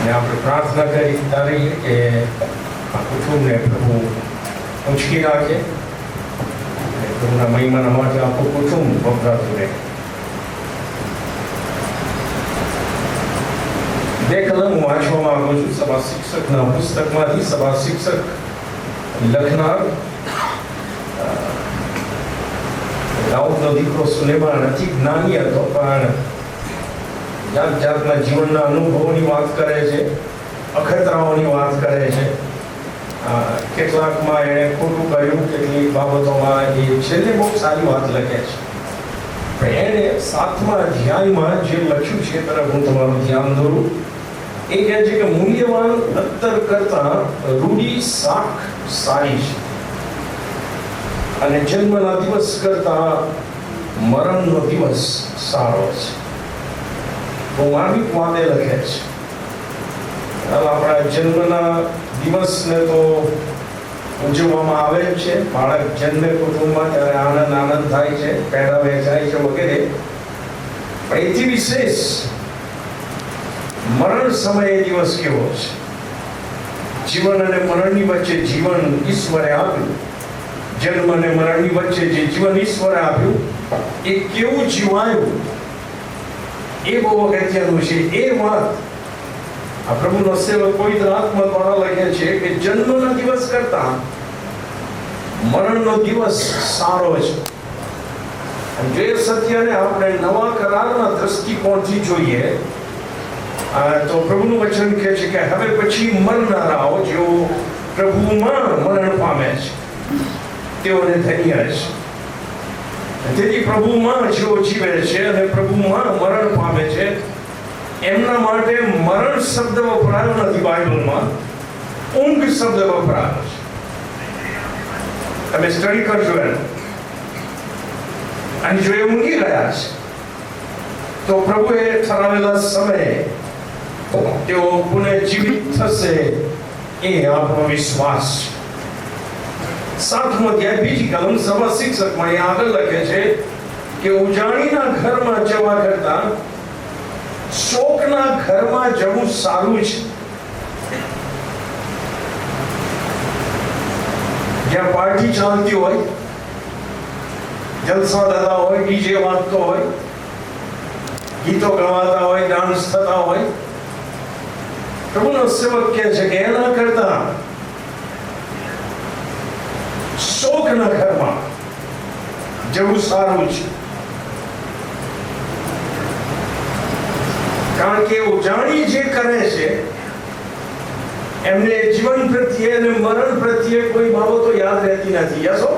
અને આપણે પ્રાર્થના કરતા રહીએ કે આ કુટુંબને પ્રભુ ઊંચકી રાખે, પ્રભુના મહિમાના માટે આખું કુટુંબ વપરાતું રહે. 2 કલમ વાંચવા માંગુ છું સભા શિક્ષકના પુસ્તકમાંથી. સભા શિક્ષક લખનાર દાઉદનો દીકરો સુલેમાન અતિ જ્ઞાની હતો, પણ જાત જાતના જીવનના અનુભવોની વાત કરે છે, અખતરાઓની વાત કરે છે. કેટલાકમાં એણે ખોટું કર્યું, કેટલીક બાબતોમાં એ છેલ્લે બહુ સારી વાત લખે છે. પણ એણે 7મા અધ્યાયમાં જે લખ્યું છે તરફ હું તમારું ધ્યાન દોરું. એ કહે છે કે મૂલ્યવાન અત્તર કરતા રૂડી શાક સારી છે, અને જન્મના દિવસ કરતા મરણનો દિવસ સારો છે. બહુ માર્મિક વાતે લખે છે. આપણા જન્મના દિવસને તો ઉજવવામાં આવે જ છે. બાળક જન્મે કુટુંબમાં ત્યારે આનંદ થાય છે, પેડા વહેંચાય છે વગેરે. પણ એથી વિશેષ મરણ સમયે દિવસ કેવો છે. જીવન અને મરણની વચ્ચે જીવન ઈશ્વરે આપ્યું, જન્મ અને મરણની વચ્ચે જે જીવન ઈશ્વરે આપ્યું એ કેવું જીવાયું એ બહુ અગત્યનું છે. એ વાત આ પ્રભુનો સેવક પવિત્ર આત્મા દ્વારા લખે છે કે જન્મના દિવસ કરતા મરણનો દિવસ સારો છે. જે સત્યને આપણે નવા કરારના દ્રષ્ટિકોણથી જોઈએ તો પ્રભુનું વચન કહે છે કે હવે પછી મરનારાઓ જેઓ પ્રભુમાં મરણ પામે છે તેઓને ધન્ય છે. તેથી પ્રભુમાં જેઓ જીવે છે અને પ્રભુમાં મરણ પામે છે એમના માટે મરણ શબ્દ વપરાયો નથી બાઇબલમાં, ઊંઘ શબ્દ વપરાયો છે. તમે સ્ટડી કરજો એનો. અને જો એ ઊંઘી ગયા છે તો પ્રભુએ ઠરાવેલા સમયે તેઓ પુનઃજીવિત થશે એ આપણો વિશ્વાસ છે. 7મો અધ્યાય 2જી કલમ સભા શિક્ષકમાં એ આગળ લખે છે કે ઉજાણીના ઘરમાં જવા કરતા શોકના ઘરમાં જવું સારું છે. જ્યાં પાર્ટી ચાલતી હોય, જલસા થતા હોય, ડીજે વાગતો હોય, ગીતો ગવાતા હોય, ડાન્સ થતા હોય, પ્રભુનો સેવક કહે છે કે એના કરતા શોકના ઘરમાં જવું સારું છે. કારણ કે ઉજાણી જે કરે છે એમને જીવન પ્રત્યે અને મરણ પ્રત્યે કોઈ બાબતો યાદ રહેતી નથી. યસો.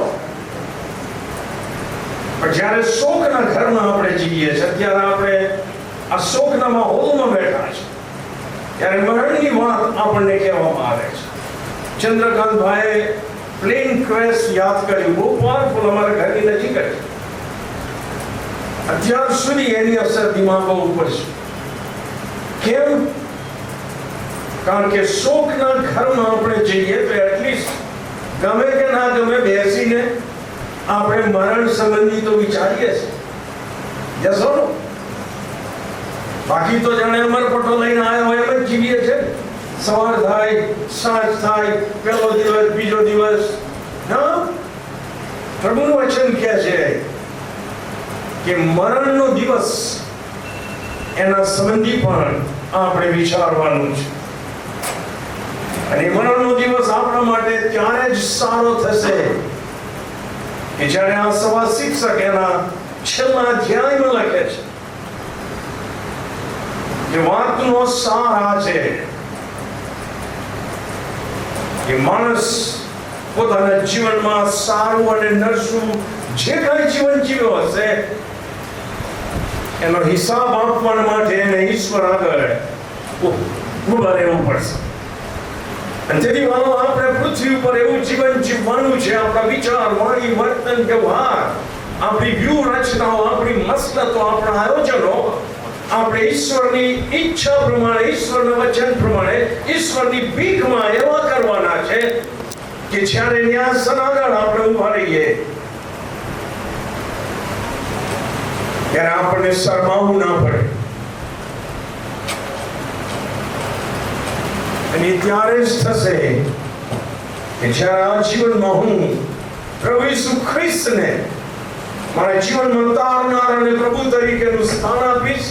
પણ જ્યારે શોકના ઘરમાં આપણે જીવીએ છીએ, ત્યારે આપણે આ શોકના માહોલમાં બેઠા છે, ત્યારે મરણની વાત આપણને કહેવામાં આવે છે. ચંદ્રકાંતભાઈએ પ્લેન ક્રેશ યાદ કર્યું, બહુ પાવરફુલ, અમારા ઘરની નજીક જ. અત્યાર સુધી એની અસર દિમાગો ઉપર છે. કેમ? કારણ કે શોકના ઘરમાં આપણે જઈએ તો એટલીસ્ટ ગમે કે ના ગમે બેસીને આપણે મરણ સંબંધી તો વિચારીએ છીએ. જશો ને? બાકી તો જાણે અમરપટો લઈને આવ્યા હોય એમ જ જીવીએ છે. સવાર થાય, સાંજ થાય, પહેલો દિવસ, બીજો દિવસ. ના, પ્રભુનું વચન કહે છે કે મરણનો દિવસ એના સંબંધી પણ આપણે વિચારવાનું છે. અને મરણનો દિવસ આપણા માટે ત્યારે જ સારો થશે કે જ્યારે આ સભા શિક્ષક એના છેલ્લા અધ્યાયમાં લખે છે કે વાતનો સાર આ છે કે માણસ પોતાના જીવનમાં સારું અને નરસું જે કઈ જીવન જીવ્યો હશે એનો હિસાબ આપવા માટે એને ઈશ્વર આગળ ઉભા રહેવું પડશે. અને તેથી માનો આપણે પૃથ્વી ઉપર એવું જીવન જીવવાનું છે, આપણા વિચાર, વાણી, વર્તન, વ્યવહાર, આપણી વ્યૂહરચનાઓ, આપણી મસલતો, આપણા આયોજનો આપણે ઈશ્વરની ઈચ્છા પ્રમાણે, ઈશ્વરના વચન પ્રમાણે, ઈશ્વરની ભીખમાં એવા કરવાના છે કે જ્યારે ન્યાસન આગળ આપણે ઉભા રહીએ ત્યારે આપણને શરમાવું ના પડે. અને ત્યારે જ થશે કે જ્યારે આ જીવનમાં હું પ્રભુ ઈસુ ખ્રિસ્તને મારા જીવનમાં તારનાર અને પ્રભુ તરીકેનું સ્થાન આપીશ.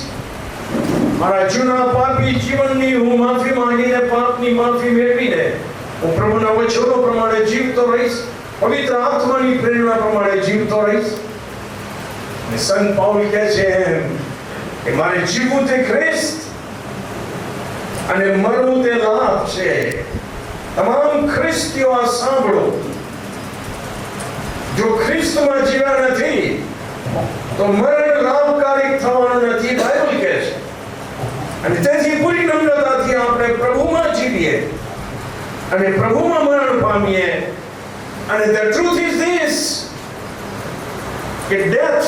મારા જૂના પાપી જીવનની હું માફી માંગીને, પાપની માફી મેળવીને હું પ્રભુના વચનો પ્રમાણે જીવતો રહીશ, પવિત્ર આત્માની પ્રેરણા પ્રમાણે જીવતો રહીશ. અને સંત પાઉલ કહે છે એમ કે મારે જીવવું તે ખ્રિસ્ત અને મરવું તે લાભ છે. તમામ ખ્રિસ્તીઓ આ સાંભળો, જો ખ્રિસ્તમાં જીવ્યા નથી તો મરણ લાભકારી થવાનું નથી, બાઇબલ કહે છે. અને તેથી પૂરી નમ્રતાથી આપણે પ્રભુમાં જીવીએ અને પ્રભુમાં મરણ પામીએ. અને the truth is this, કે death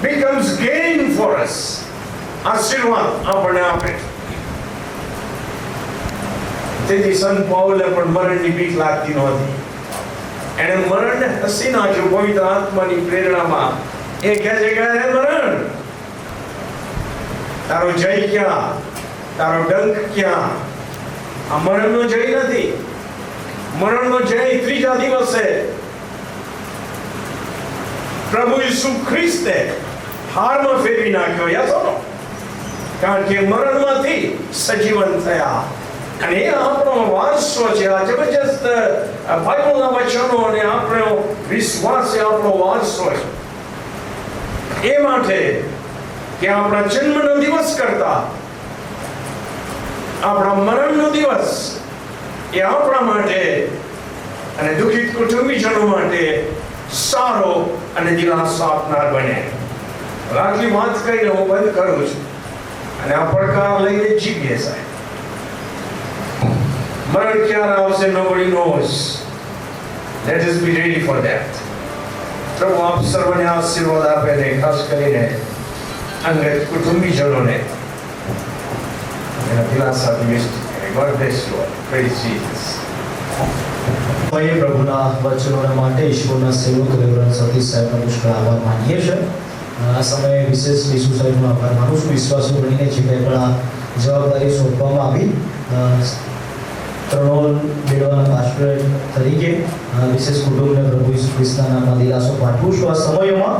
becomes gain for us. આશીર્વાદ આપણને આપે. તેથી સંત પાઉલને પણ મરણની બીક લાગતી નહોતી. એણે મરણને હસી નાખ્યું પવિત્ર આત્માની પ્રેરણામાં. એ કહે છે કે હે મરણ, તારો જય ક્યાં, તારો ડંક ક્યાં? આ મરણનો જય નથી. મરણનો જય ત્રીજા દિવસે પ્રભુ ઈસુ ખ્રિસ્તે હારમાં ફેરવી નાખ્યો. યસ ઓર નો? કારણ કે મરણમાંથી સજીવન થયા. અને એ આપણો વારસો છે. આ જબરજસ્ત બાઇબલના વચનો અને આપણો વિશ્વાસ એ આપણો વારસો છે. એ માટે કે આપણા જન્મનો દિવસ કરતા આપણા મરણનો દિવસ એ આપણા માટે અને દુઃખિત કુટુંબીજનો માટે સારો અને દિલાસો આપનાર બને. આટલી વાત કહીને હું બંધ કરું છું અને આ પડકાર લઈને જીવીએ સાહેબ. મરણ ક્યારે આવશે nobody knows. Let us be ready for that. પ્રભુ આપ સર્વને આશીર્વાદ આપે ને ખાસ કરીને અંગત કુટુંબીજનોને એના દિલાસા વિશે. God bless you all. Praise Jesus. ભાઈ પ્રભુના વચનોના માટે ઈશ્વરના સેવક રેવરન્ડ સતીશ સાહેબનો પુષ્કળ આભાર માનીએ છીએ. આ સમયે વિશેષ ઈસુ સાહેબનો આભાર માનું છું. વિશ્વાસુ બનીને જે કંઈ પણ આ જવાબદારી સોંપવામાં આવી, ત્રણોલ મેળવાના પાસ્ટર તરીકે વિશેષ કુટુંબને પ્રભુ ઈસુ ખ્રિસ્તના નામમાં દિલાસો પાઠવું છું. આ સમયોમાં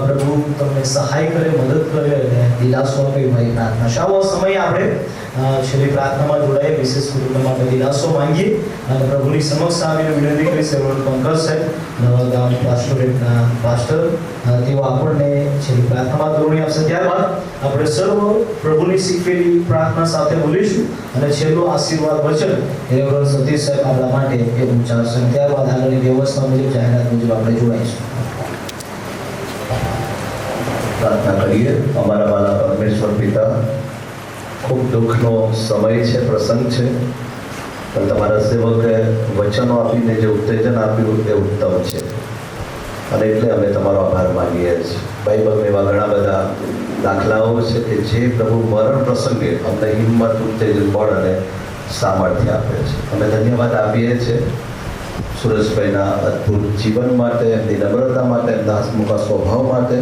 પ્રભુ તમને સહાય કરે, મદદ કરે અને દિલાસો આપે મારી પ્રાર્થના છે. આવો સમયે આપણે છેલ્લી પ્રાર્થનામાં જોડાઈએ, વિશેષ કુટુંબ માટે દિલાસો માંગીએ અને પ્રભુની સમક્ષ આવીને વિનંતી કરી સેવક પંકજ સાહેબ, નવા ગામ પાસ્ટોરેટના પાસ્ટર, તેઓ આપણને છેલ્લી પ્રાર્થનામાં દોરણી આપશે. ત્યારબાદ આપણે સર્વ પ્રભુની શીખવેલી પ્રાર્થના સાથે બોલીશું અને છેલ્લું આશીર્વાદ વચન રેવરન્ડ સતીશ સાહેબ આપણા માટે એ ઉચ્ચારશે. ત્યારબાદ આગળની વ્યવસ્થા મુજબ, જાહેરાત મુજબ આપણે જોડાઈશું. પ્રાર્થના કરીએ. અમારા વાલા પરમેશ્વર પિતા, ખૂબ દુઃખનો સમય છે, પ્રસંગ છે, પણ તમારા સેવકે વચનો આપીને જે ઉત્તેજન આપ્યું એ ઉત્તમ છે અને એટલે અમે તમારો આભાર માનીએ છીએ. બાઇબલમાં એવા ઘણા બધા દાખલાઓ છે કે જે પ્રભુ મરણ પ્રસંગે અમને હિંમત, ઉત્તેજન, બળ અને સામર્થ્ય આપે છે. અમે ધન્યવાદ આપીએ છીએ સુરેશભાઈના અદ્ભુત જીવન માટે, એમની નમ્રતા માટે, એમના હસમુખા સ્વભાવ માટે,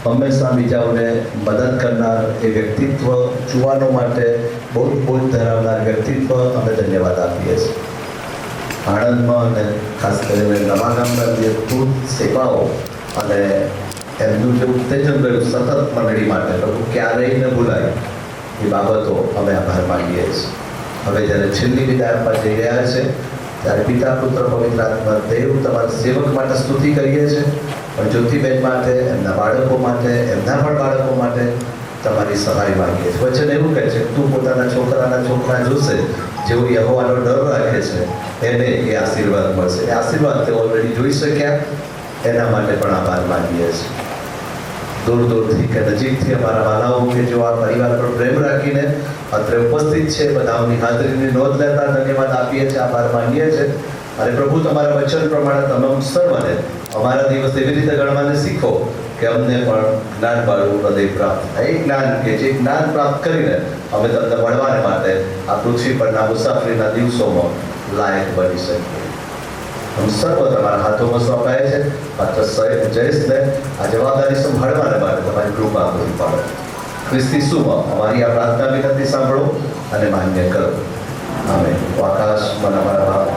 હંમેશા બીજાઓને મદદ કરનાર એ વ્યક્તિત્વ, જુવાનો માટે બોધ ધરાવનાર વ્યક્તિત્વ અમે ધન્યવાદ આપીએ છીએ. આણંદમાં અને ખાસ કરીને નવા ગામના જે અદ્ભુત સેવાઓ અને એમનું જે ઉત્તેજન રહ્યું સતત મંડળી માટે, પ્રભુ ક્યારેય ન ભૂલાય એ બાબતો અમે આભાર માનીએ છીએ. હવે જ્યારે છેલ્લી વિદાય આપવા જઈ રહ્યા છે ત્યારે પિતા, પુત્ર, પવિત્ર આત્મા દેવ તમારા સેવક માટે સ્તુતિ કરીએ છીએ, પણ જ્યોતિબેન માટે, એમના બાળકો માટે, એમના પણ બાળકો માટે તમારી સહાય માંગીએ છીએ. વચન એવું કહે છે, તું પોતાના છોકરા જોશે જેવો યહોવાનો ડર રાખે છે એને એ આશીર્વાદ મળશે. એ આશીર્વાદ તે ઓલરેડી જોઈ શક્યા, એના માટે પણ આભાર માનીએ છીએ. दूर दूरથી કે નજીકથી અમારા વાલાઓ કે જો આ પરિવાર પર પ્રેમ રાખીને અત્રે ઉપસ્થિત છે બધાની હાજરીની નોંધ લેતા ધન્યવાદ આપીએ છીએ, આભાર માનીએ છીએ. અને પ્રભુ તમારા વચન પ્રમાણે તમામ સર્વને અમારા દિવસ એવી રીતે ગણવાને શીખો કે અમને પણ જ્ઞાનવાળું હૃદય પ્રાપ્ત થાય. એ જ્ઞાન કે જે જ્ઞાન પ્રાપ્ત કરીને અમે તમને મળવાને માટે આ પૃથ્વી પરના મુસાફરીના દિવસોમાં લાયક બની શકીએ. हम सर्व તમારા હાથોમાં સોંપાય છે. પાત્ર જયેશને આ જવાબદારી સંભાળવાને માટે તમારી કૃપા પૂરી પાડો. ખ્રિસ્તી સુમાં અમારી આ પ્રાર્થના વિનંતી સાંભળો અને માન્ય કરો. આમેન. આકાશમાં અમારા બાપ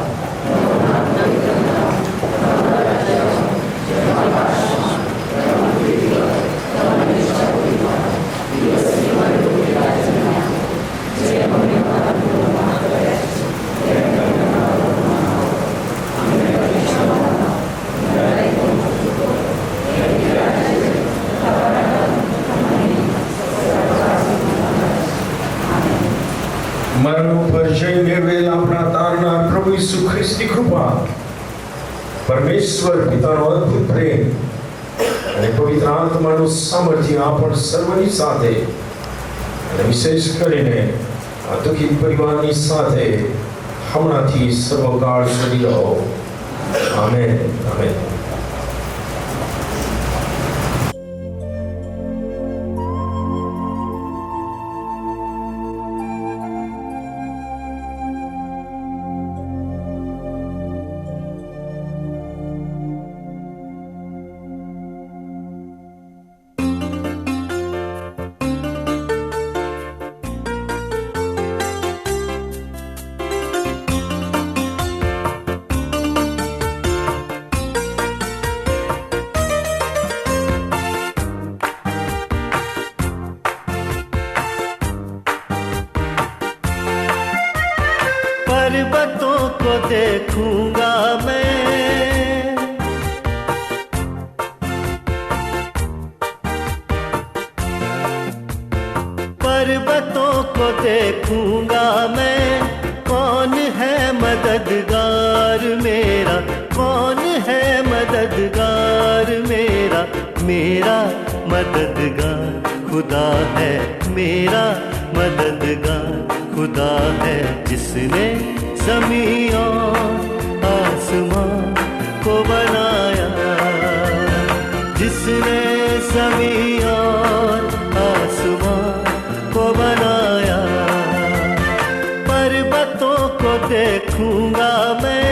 મરણ ઉપર જય મેળવેલ આપણા તારનાર પ્રભુ ઈસુ ખ્રિસ્તી કૃપા, પરમેશ્વર પિતાનો અદ્ભુત પ્રેમ અને પવિત્ર આત્માનું સામર્થ્ય આપણ સર્વની સાથે અને વિશેષ કરીને આ દુઃખી પરિવારની સાથે હમણાંથી સર્વકાળ સુધી રહો. આમેન. આમેન. पर्वतों को देखूंगा मैं, पर्वतों को देखूंगा मैं, कौन है मददगार मेरा, कौन है मददगार मेरा, मेरा मददगार खुदा है, मेरा मददगार खुदा है, जिसने ज़मीं और आसमां को बनाया, जिसने ज़मीं और आसमां को बनाया. पर्वतों को देखूंगा मैं,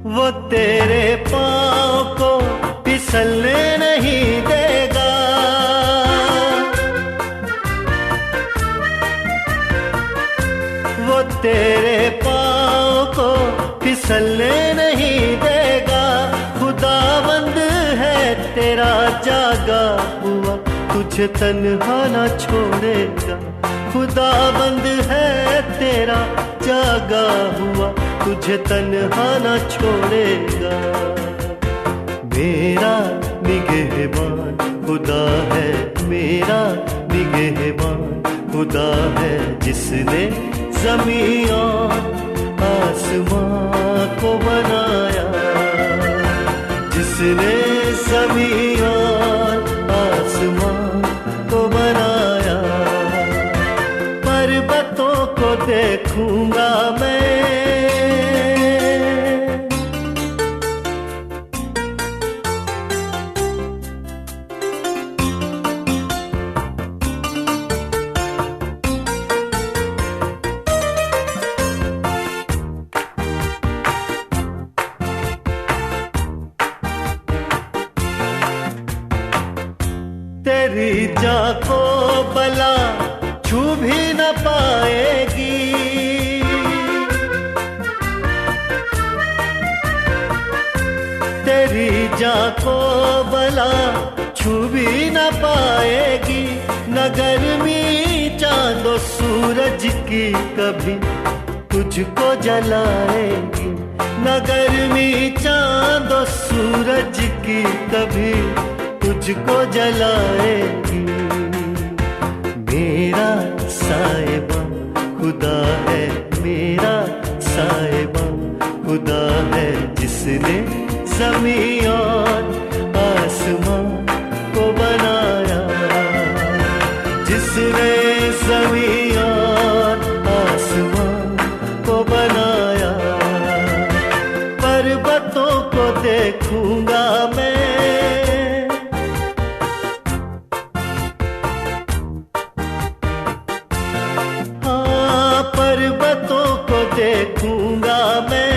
वो तेरे पाँव को फिसलने नहीं देगा, वो तेरे पाँव को फिसलने नहीं देगा. खुदावंद है तेरा जागा हुआ, तुझे तन्हा ना छोड़ेगा. खुदावंद है तेरा जागा हुआ, तुझे तन्हा ना छोड़ेगा. मेरा निगहबान खुदा है, मेरा निगहबान खुदा है, जिसने ज़मीं और आसमां को बनाया, जिसने ज़मीं और आसमां को बनाया. पर्वतों को देखूंगा मैं, तेरी जान को बला छू भी न पाएगी, तेरी जान को बला छू भी न पाएगी, न गर्मी चांद और सूरज की कभी तुझको जलाएगी, न गर्मी चांद और सूरज की कभी तुझको जलाएगी। मेरा साहिबा खुदा है, मेरा साहिबा खुदा है, जिसने ज़मीं और आसमां को बनाया, जिसने ज़मीं और आसमां को बनाया। पर्वतों को देखूंगा मैं, पर्वतों को देखूंगा मैं,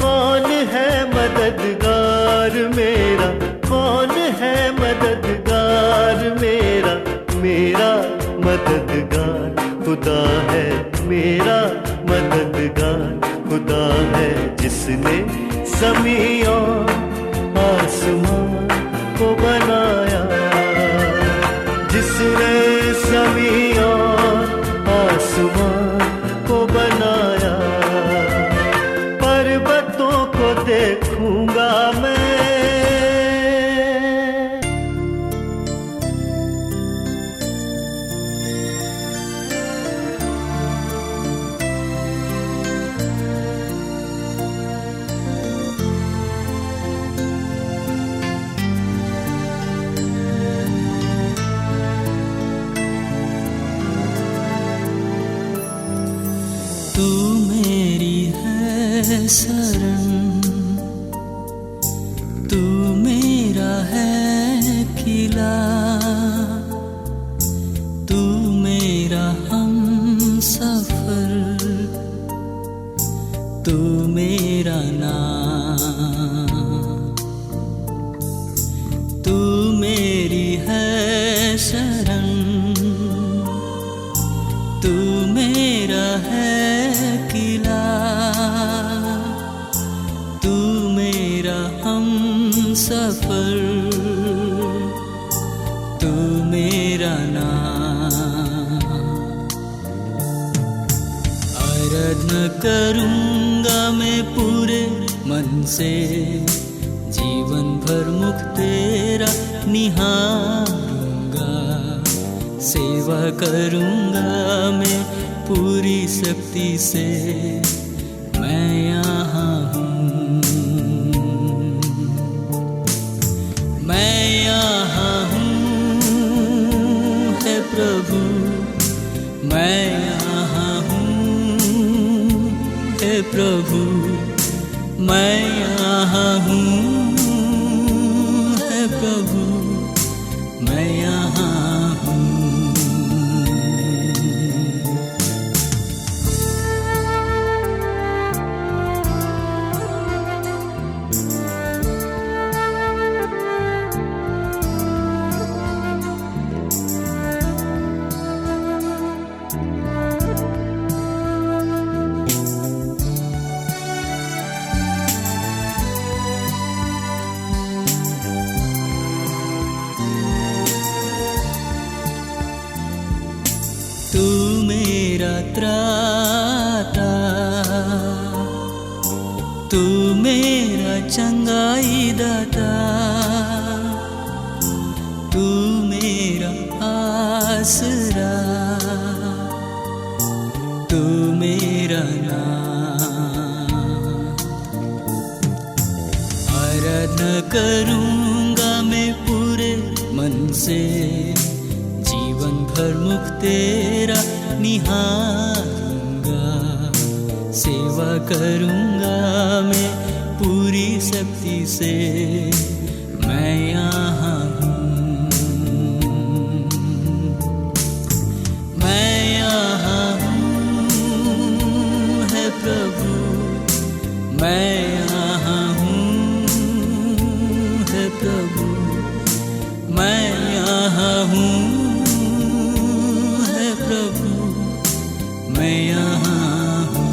कौन है मददगार मेरा, कौन है मददगार मेरा, मेरा मददगार खुदा है, मेरा मददगार खुदा है, जिसने ज़मीं और आसमां को बनाया, जिसने ज़मीं और आसमां को बनाया। पर्वतों को देखूंगा मैं। तू मेरी है शरण, तू मेरा है किला, तू मेरा हम सफर, तू मेरा नाम, तू मेरी है शरण, तू मेरा है किला, तू मेरा हम सफर, तू मेरा नाम। आराधना करूंगा मैं पूरे मन से, जीवन भर मुख तेरा निहारूंगा, सेवा करूंगा मैं पूरी शक्ति से, मैं यहाँ हूँ, मैं यहाँ हूँ है प्रभु, मैं यहाँ हूँ है प्रभु, मैं यहाँ हूँ है प्रभु, मैं यहाँ हूँ। तू मेरा त्राता, तू मेरा चंगाई दाता, तू मेरा आसरा, तू मेरा नाम। आराधना करूंगा मैं पूरे मन से, जीवन भर मुख तेरा निहारूंगा, सेवा करूंगा मैं पूरी शक्ति से, मैं यहाँ हूँ, मैं यहाँ हूँ है प्रभु, मैं यहाँ हूँ है प्रभु, मैं यहाँ हूँ है प्रभु, मैं यहाँ हूँ।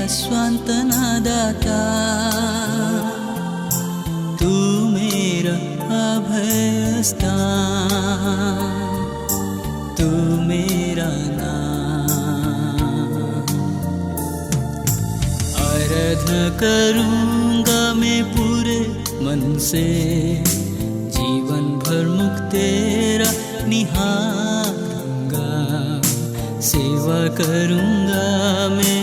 सांत्वना दाता, तू मेरा अभय स्थान, तू मेरा नाम। आराधना करूँगा मैं पूरे मन से, जीवन भर मुख तेरा निहारूंगा। सेवा करूँगा मैं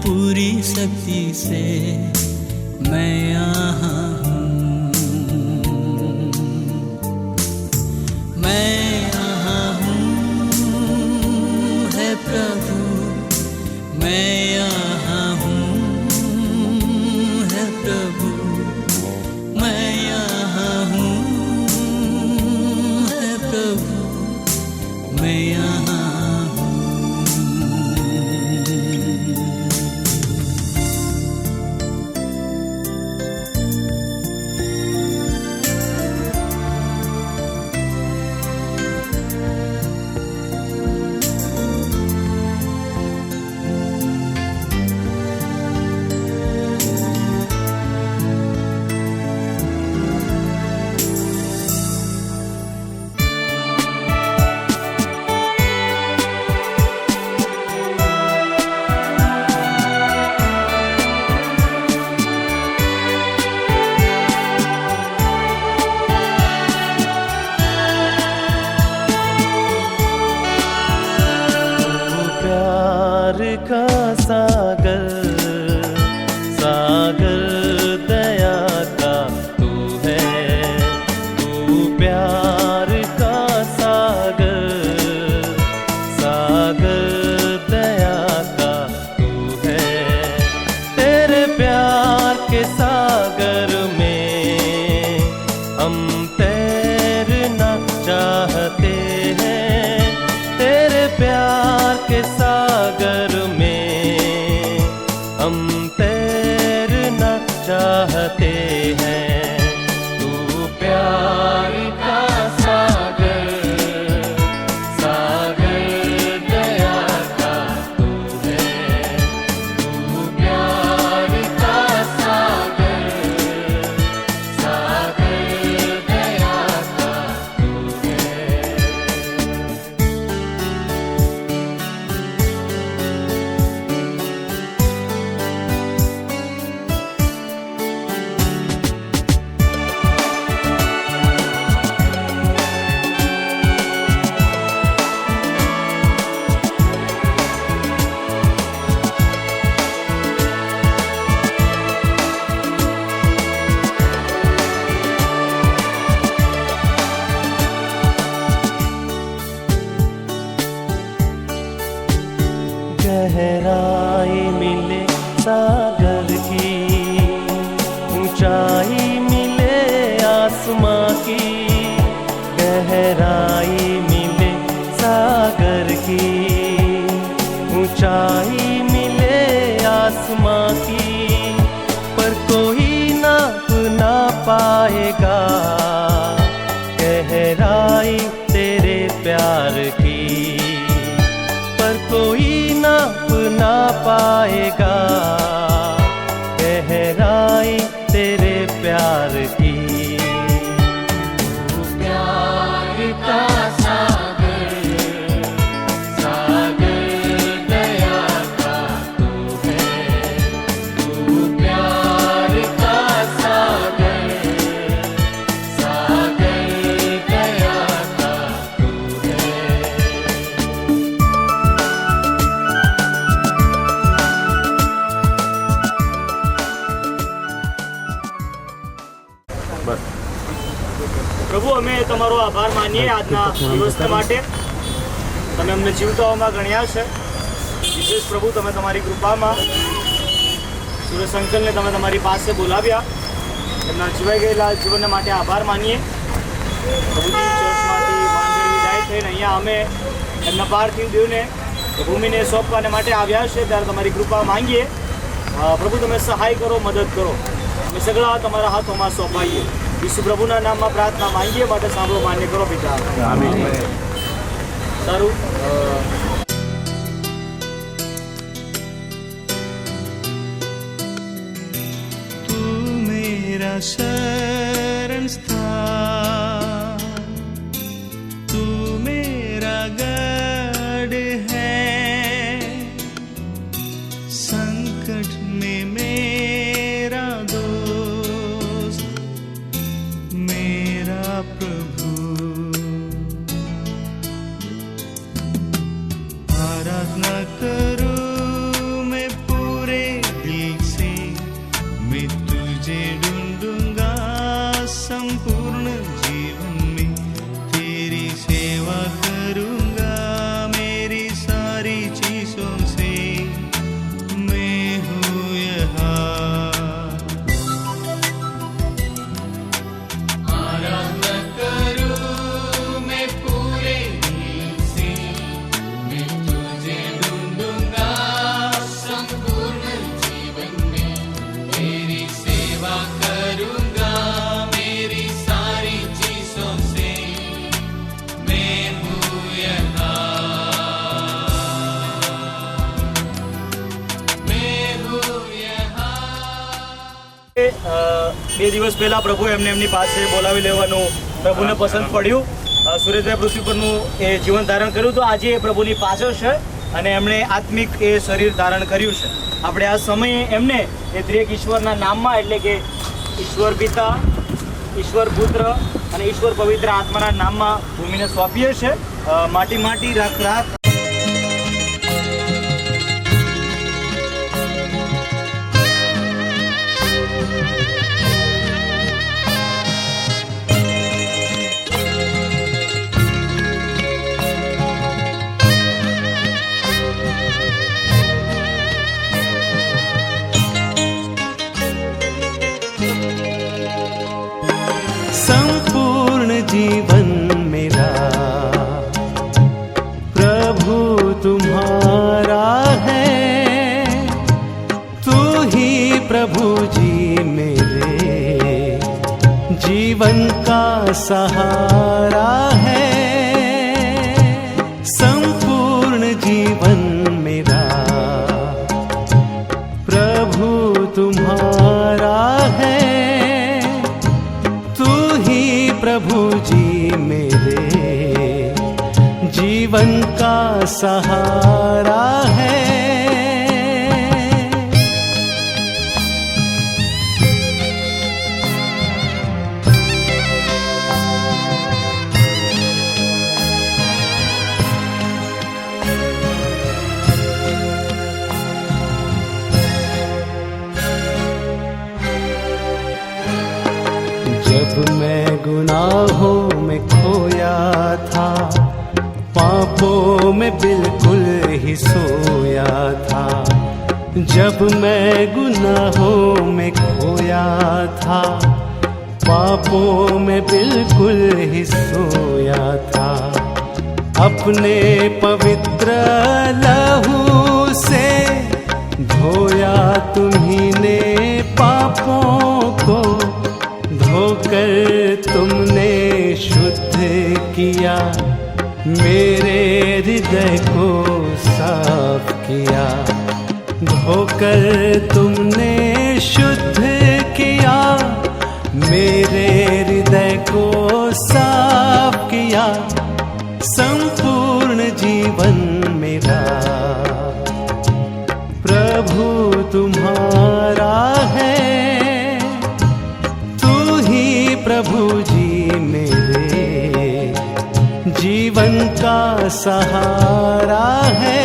पूरी शक्ति से, मैं यहाँ हूँ, मैं यहाँ हूँ, है प्रभु, मैं यहाँ हूँ, है प्रभु, मैं यहाँ हूँ, है प्रभु, मैं यहाँ का सागर, सागर दया का तू है, तू प्यार का सागर, सागर दया का तू है। तेरे प्यार के सागर में हम तैरना चाहते हैं, तेरे प्यार के सागर में हम तैरना चाहते हैं। तू प्यार का सागर, सागर दया का तू है, तू प्यार का सागर, सागर दया का तू है। गहराई मिले सागर की, ऊंचाई मिले आसमां की, गहराई मिले सागर की, ऊंचाई मिले आसमां की, पर कोई नाप ना पाएगा गहराई तेरे प्यार की, पर कोई नाप ना पाएगा गहराई तेरे प्यार की। तू प्यार का सागर, सागर दया का तू है, तू प्यार का सागर, सागर दया का तू है। પ્રભુ અમે તમારો આભાર માનીએ આજના દિવસને માટે, તમે અમને જીવતાઓમાં ગણ્યા છે। વિશેષ પ્રભુ તમે તમારી કૃપામાં સુરેશ અંકલને તમે તમારી પાસે બોલાવ્યા, એમના જીવાઈ ગયેલા જીવનને માટે આભાર માનીએ। પ્રભુજી ચર્ચમાંથી માંગણી વિદાય થઈને અહીંયા અમે એમના પાર્થિવ દેવને ભૂમિને સોંપવાને માટે આવ્યા છે, ત્યારે તમારી કૃપા માંગીએ। પ્રભુ તમે સહાય કરો, મદદ કરો, અમે સગળા તમારા હાથોમાં સોંપાઈએ। ઈસુ પ્રભુના નામમાં પ્રાર્થના માંગીએ, માટે સાંભળો, માન્ય કરો પિતા, આમીન। સારું, मेरा शरण स्थान, तू मेरा गढ़ है, संकट में मेरा दोस्त, मेरा प्रभु। आराधना करूं मैं पूरे दिल से, मैं तुझे ढूंढूंगा संपूर्ण जीवन में, तेरी सेवा करूंगा मेरी सारी चीजों से, मैं हूँ यहाँ। आराधना करूं मैं पूरे दिल से, मैं तुझे ढूंढूंगा संपूर्ण जीवन में, तेरी सेवा करूंगा मेरी सारी चीजों से, मैं हूँ यहाँ, मैं हूँ यहाँ। બે દિવસ પહેલા પ્રભુ એમની પાસે બોલાવી લેવાનું પ્રભુને પસંદ પડ્યું. સુરેશભાઈ પૃથ્વી પરનું એ જીવન ધારણ કર્યું, તો આજે એ પ્રભુની પાછળ છે અને એમણે આત્મિક એ શરીર ધારણ કર્યું છે. આપણે આ સમયે એમને એ ત્રિએક ઈશ્વરના નામમાં, એટલે કે ઈશ્વર પિતા, ઈશ્વર પુત્ર અને ઈશ્વર પવિત્ર આત્માના નામમાં ભૂમિને સોંપીએ છે. માટી રાખ રાખ. संपूर्ण जीवन मेरा प्रभु तुम्हारा है, तू ही प्रभु जी मेरे जीवन का सहारा है। संपूर्ण जीवन मेरा प्रभु तुम्हारा है, प्रभु जी मेरे जीवन का सहारा है। जब मैं गुनाहों में खोया था, पापों में बिल्कुल ही सोया था, जब मैं गुनाहों में खोया था, पापों में बिल्कुल ही सोया था, अपने पवित्र लहू से धोया तुम्ही ने पापों को, धोकर तुमने शुद्ध किया, मेरे हृदय को साफ किया, धोकर तुमने शुद्ध किया, मेरे हृदय को साफ किया। संपूर्ण जीवन मेरा प्रभु तुम्हारा है, प्रभु जी मेरे जीवन का सहारा है।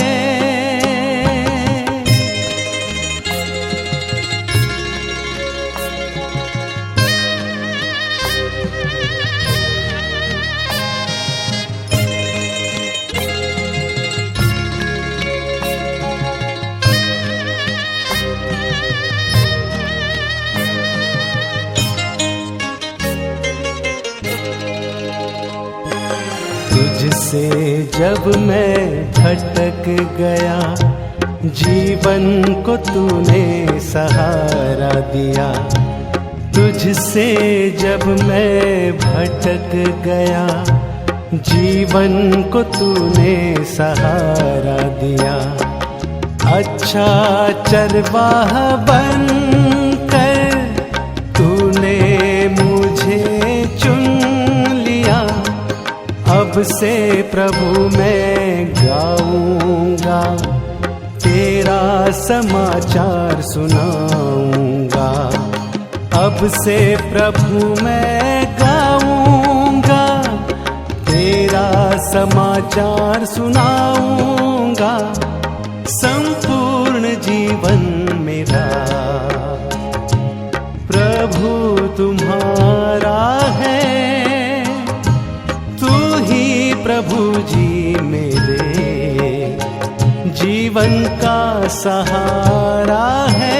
तुझसे जब मैं भटक गया, जीवन को तूने सहारा दिया, तुझसे जब मैं भटक गया, जीवन को तूने सहारा दिया, अच्छा चरवाहा बन कर तूने अब से प्रभु मैं गाऊंगा, तेरा समाचार सुनाऊंगा। अब से प्रभु मैं गाऊंगा, तेरा समाचार सुनाऊंगा। संपूर्ण जीवन मेरा प्रभु तुम्हारा है, तू ही प्रभु जी मेरे जीवन का सहारा है।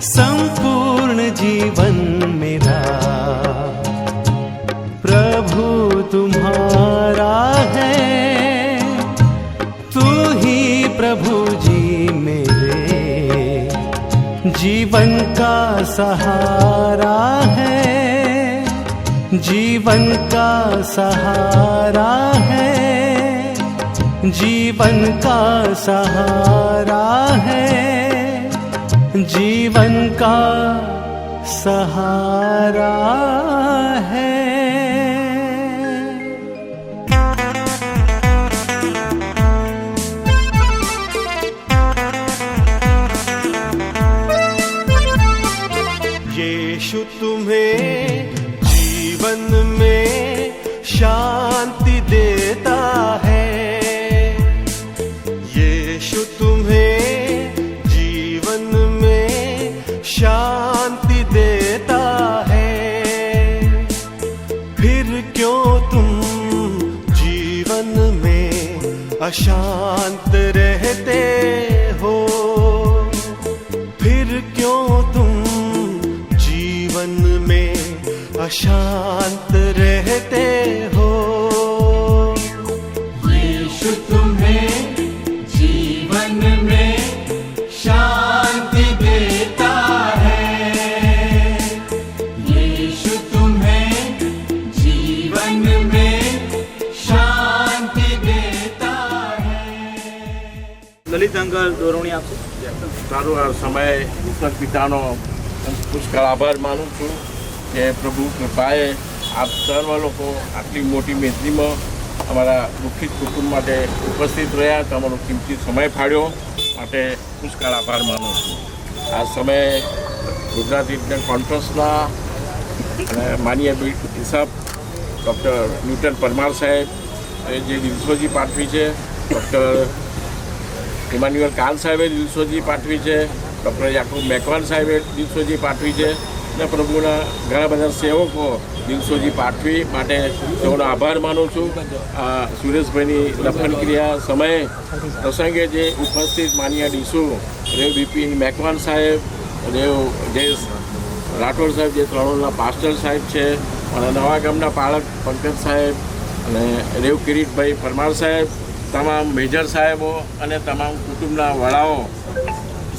संपूर्ण जीवन मेरा प्रभु तुम्हारा है, तू ही प्रभु जी मेरे जीवन का सहारा है, जीवन का सहारा है, जीवन का सहारा है, जीवन का सहारा है। यीशु तुम्हें जीवन में शांति देता है, यीशु तुम्हें जीवन में शांति देता है। फिर क्यों तुम जीवन में अशांत रहते हो, फिर क्यों तुम जीवन में अशांत रहते हो। यीशु तुम्हें जीवन में शांति देता है, यीशु तुम्हें जीवन में शांति देता है। લલિત અંકલ દોરવણી આપશો. સારું આ સમય ઈશ્વર પિતાનો પુષ્કળ આભાર માનું છું કે પ્રભુ કૃપાએ આપ સર્વ લોકો આટલી મોટી મહેનતીમાં અમારા દુઃખિત કુટુંબ માટે ઉપસ્થિત રહ્યા, તમારો કિંમતી સમય ફાળ્યો માટે પુષ્કળ આભાર માનું છું. આ સમયે ગુજરાત ઇન્ડિયન કોન્ફરન્સના માનીય બિશપ ડૉક્ટર ન્યૂટન પરમાર સાહેબ જે દિલસોજી પાઠવી છે, ડૉક્ટર ઇમાન્યુઅલ કાન સાહેબે દિલસોજી પાઠવી છે, ડૉક્ટર યાકુબ મેકવાન સાહેબે દિલસોજી પાઠવી છે અને પ્રભુના ઘણા બધા સેવકો દિલસોજી પાઠવી માટે તેઓનો આભાર માનું છું. સુરેશભાઈની દફન ક્રિયા સમયે પ્રસંગે જે ઉપસ્થિત માનીય ડીસુ રેવ બિપિન મેકવાન સાહેબ, રેવ જયેશ રાઠોડ સાહેબ જે ત્રણોના પાસ્ટર સાહેબ છે, અને નવા ગામના પાળક પંકજ સાહેબ અને રેવ કિરીટભાઈ પરમાર સાહેબ, તમામ મેજર સાહેબો અને તમામ કુટુંબના વડાઓ,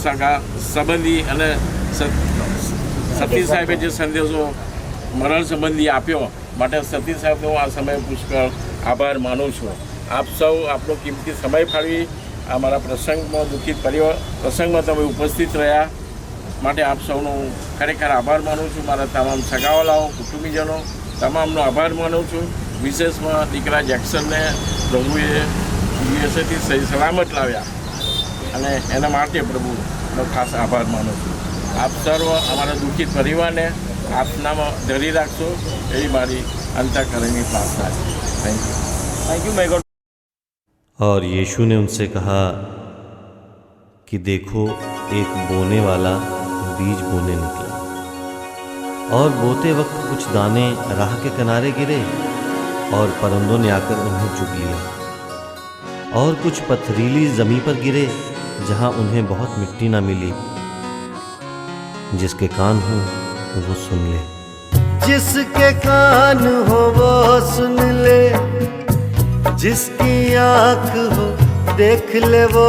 સગા સંબંધી અને સતીશ સાહેબે જે સંદેશો મરણ સંબંધી આપ્યો માટે સતીશ સાહેબનો આ સમયે પુષ્કળ આભાર માનું છું. આપ સૌ આપણો કિંમતી સમય ફાળવી અમારા પ્રસંગમાં દુઃખિત પરિવાર પ્રસંગમાં તમે ઉપસ્થિત રહ્યા માટે આપ સૌનો ખરેખર આભાર માનું છું. મારા તમામ સગાવાલાઓ, કુટુંબીજનો તમામનો આભાર માનું છું. વિશેષમાં દીકરા જેક્સનને પ્રભુએ યુએસએથી સહી સલામત લાવ્યા અને એના માટે પ્રભુનો ખાસ આભાર માનું છું. આપ સર્વ અમારા દુઃખિત પરિવારને આપનામાં ધરી રાખશો એવી મારી અંતઃકરણની પ્રાર્થના છે. Thank you. મેય ગોડ. और यीशु ने उनसे कहा कि देखो एक बोने वाला बीज बोने निकला, और बोते वक्त कुछ दाने राह के किनारे गिरे और परिंदों ने आकर उन्हें चुग लिया, और कुछ पथरीली जमीन पर गिरे जहाँ उन्हें बहुत मिट्टी न मिली। जिसके कान हो वो सुन ले। जिसके कान हो वो सुन ले, जिसकी आँख हो देख ले वो,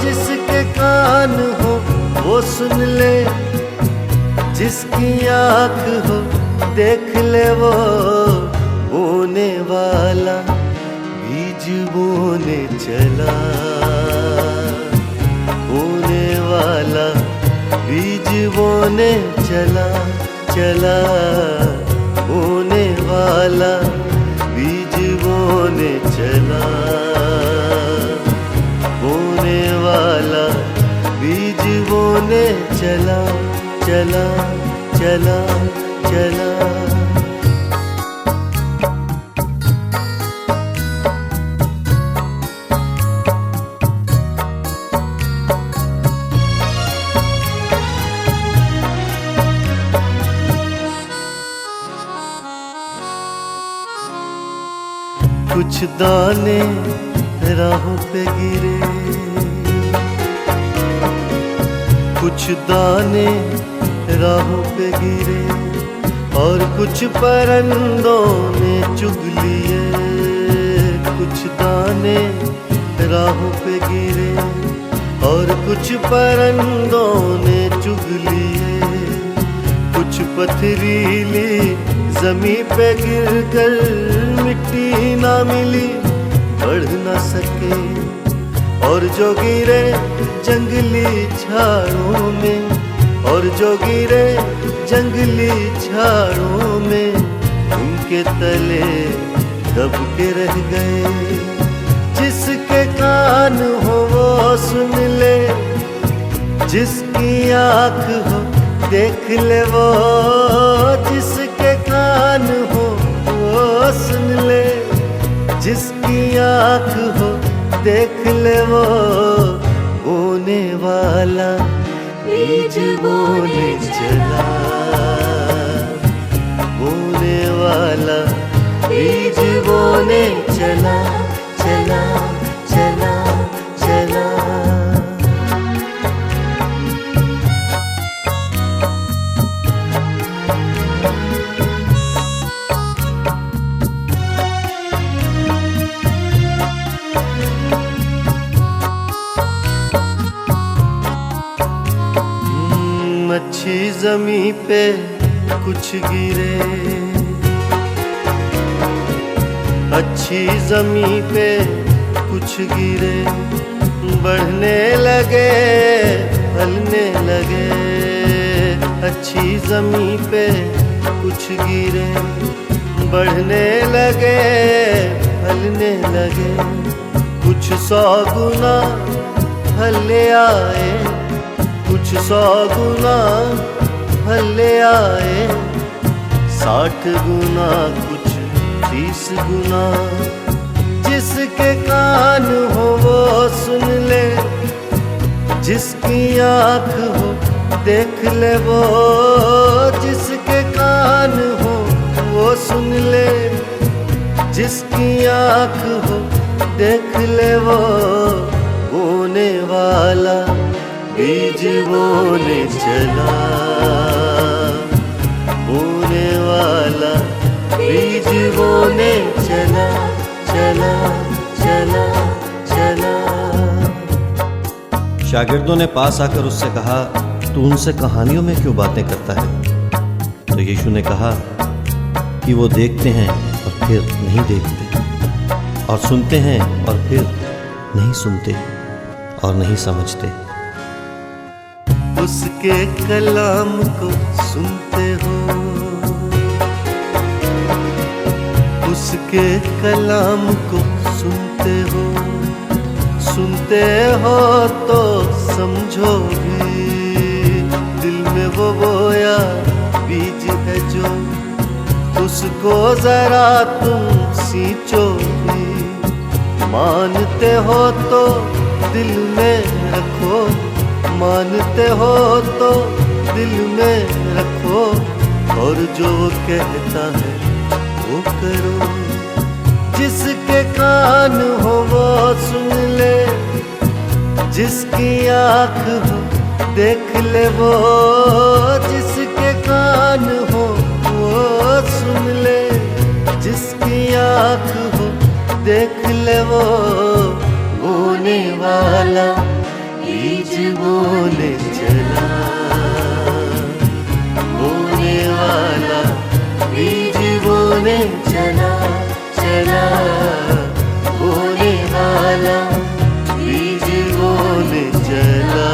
जिसके कान हो वो सुन ले, जिसकी आँख हो देख ले वो। बोने वाला बीज बोने चला, बोने वाला बीज बोने चला, चला बोने वाला बीज बोने चला, बोने वाला बीज बोने चला, चला चला चला। कुछ दाने राहों पे गिरे, कुछ दाने राहों पे गिरे, और कुछ परिंदों ने चुग लिए। कुछ दाने राहों पे गिरे और कुछ परिंदों ने चुग लिए। कुछ पथरीली जमी पे गिरकर मिट्टी ना मिली, बढ़ ना सके, और जो गिरे जंगली झाड़ों में, और जो गिरे जंगली झाड़ों में, उनके तले दब के रह गए। जिसके कान हो वो सुन ले, जिसकी आँख हो देख ले वो, जिसके कान हो वो सुन ले, जिसकी आँख हो देख ले वो। बोने वाला बीज बोने चला, बोने वाला बीज बोने चला, चला चला चला। अच्छी जमी पे कुछ गिरे, अच्छी जमी पे कुछ गिरे, बढ़ने लगे फलने लगे। अच्छी जमी पे कुछ गिरे, बढ़ने लगे फलने लगे। कुछ 100 गुना फल आए, कुछ 100 गुना फल आए, 60 गुना कुछ 30 गुना। जिसके कान हो वो सुन ले, जिसकी आँख हो देख ले वो, जिसके कान हो वो सुन ले, जिसकी आँख हो देख ले वो। बोने वाला बीज बोने चला, बोने वाला बीज बोने चला, चला चला चला। शागिर्दों ने पास आकर उससे कहा, तू उनसे कहानियों में क्यों बातें करता है? तो यीशु ने कहा कि वो देखते हैं और फिर नहीं देखते, और सुनते हैं और फिर नहीं सुनते और नहीं समझते। उसके कलाम को सुनते हो, उसके कलाम को सुनते हो, सुनते हो तो समझो भी। दिल में वो बोया बीज है जो, उसको जरा तुम सींचो भी। मानते हो तो दिल में रखो, मानते हो तो दिल में रखो, और जो वो कहता है वो करो। जिसके कान हो वो सुन ले, जिसकी आँख हो देख ले वो, जिसके कान हो वो सुन ले, जिसकी आँख हो देख ले वो। बोने वाला बीज बोने चला, बोने वाला बीज बोने चला, चला बोने वाला बीज बोने चला,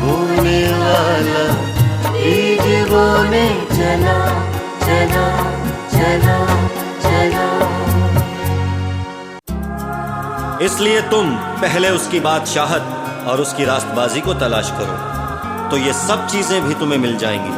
बोने वाला बीज बोने चला। इसलिए तुम पहले उसकी बादशाहत और उसकी रास्तबाजी को तलाश करो, तो ये सब चीजें भी तुम्हें मिल जाएंगी।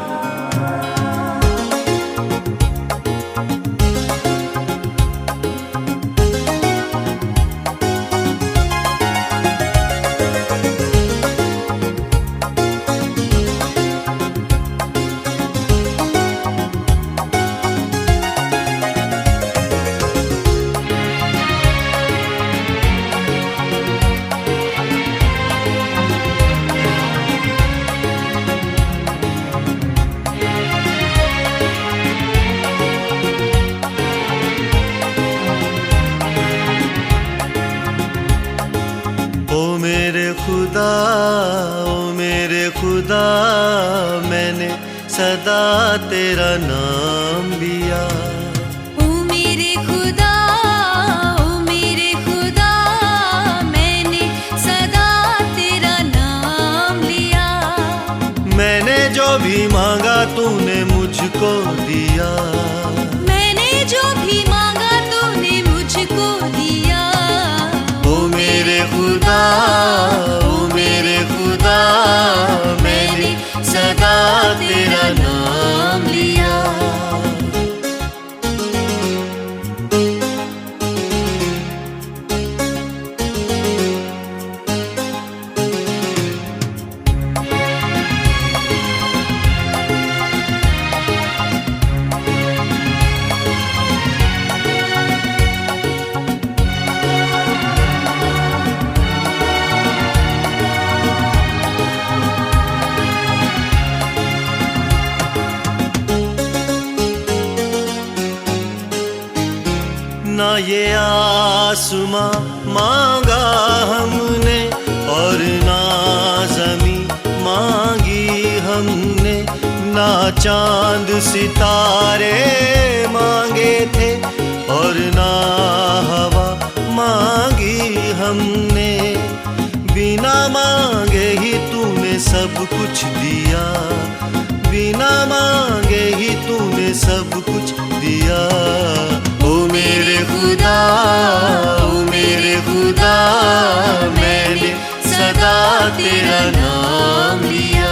ओ मेरे खुदा, मैंने सदा तेरा नाम लिया। ओ मेरे खुदा, मैंने सदा तेरा नाम लिया। मैंने जो भी मांगा तूने मुझको दिया। मैंने जो भी मांगा तूने मुझको दिया। ओ मेरे खुदा, मैंने सदा तेरा नाम लिया। ना ये आसमां मांगा हमने और ना ज़मीं मांगी हमने, ना चांद सितारे मांगे थे और ना हवा मांगी हमने। बिना मांगे ही तूने सब कुछ दिया, बिना मांगे ही तूने सब कुछ दिया। ओ मेरे खुदा, मैंने सदा तेरा नाम लिया।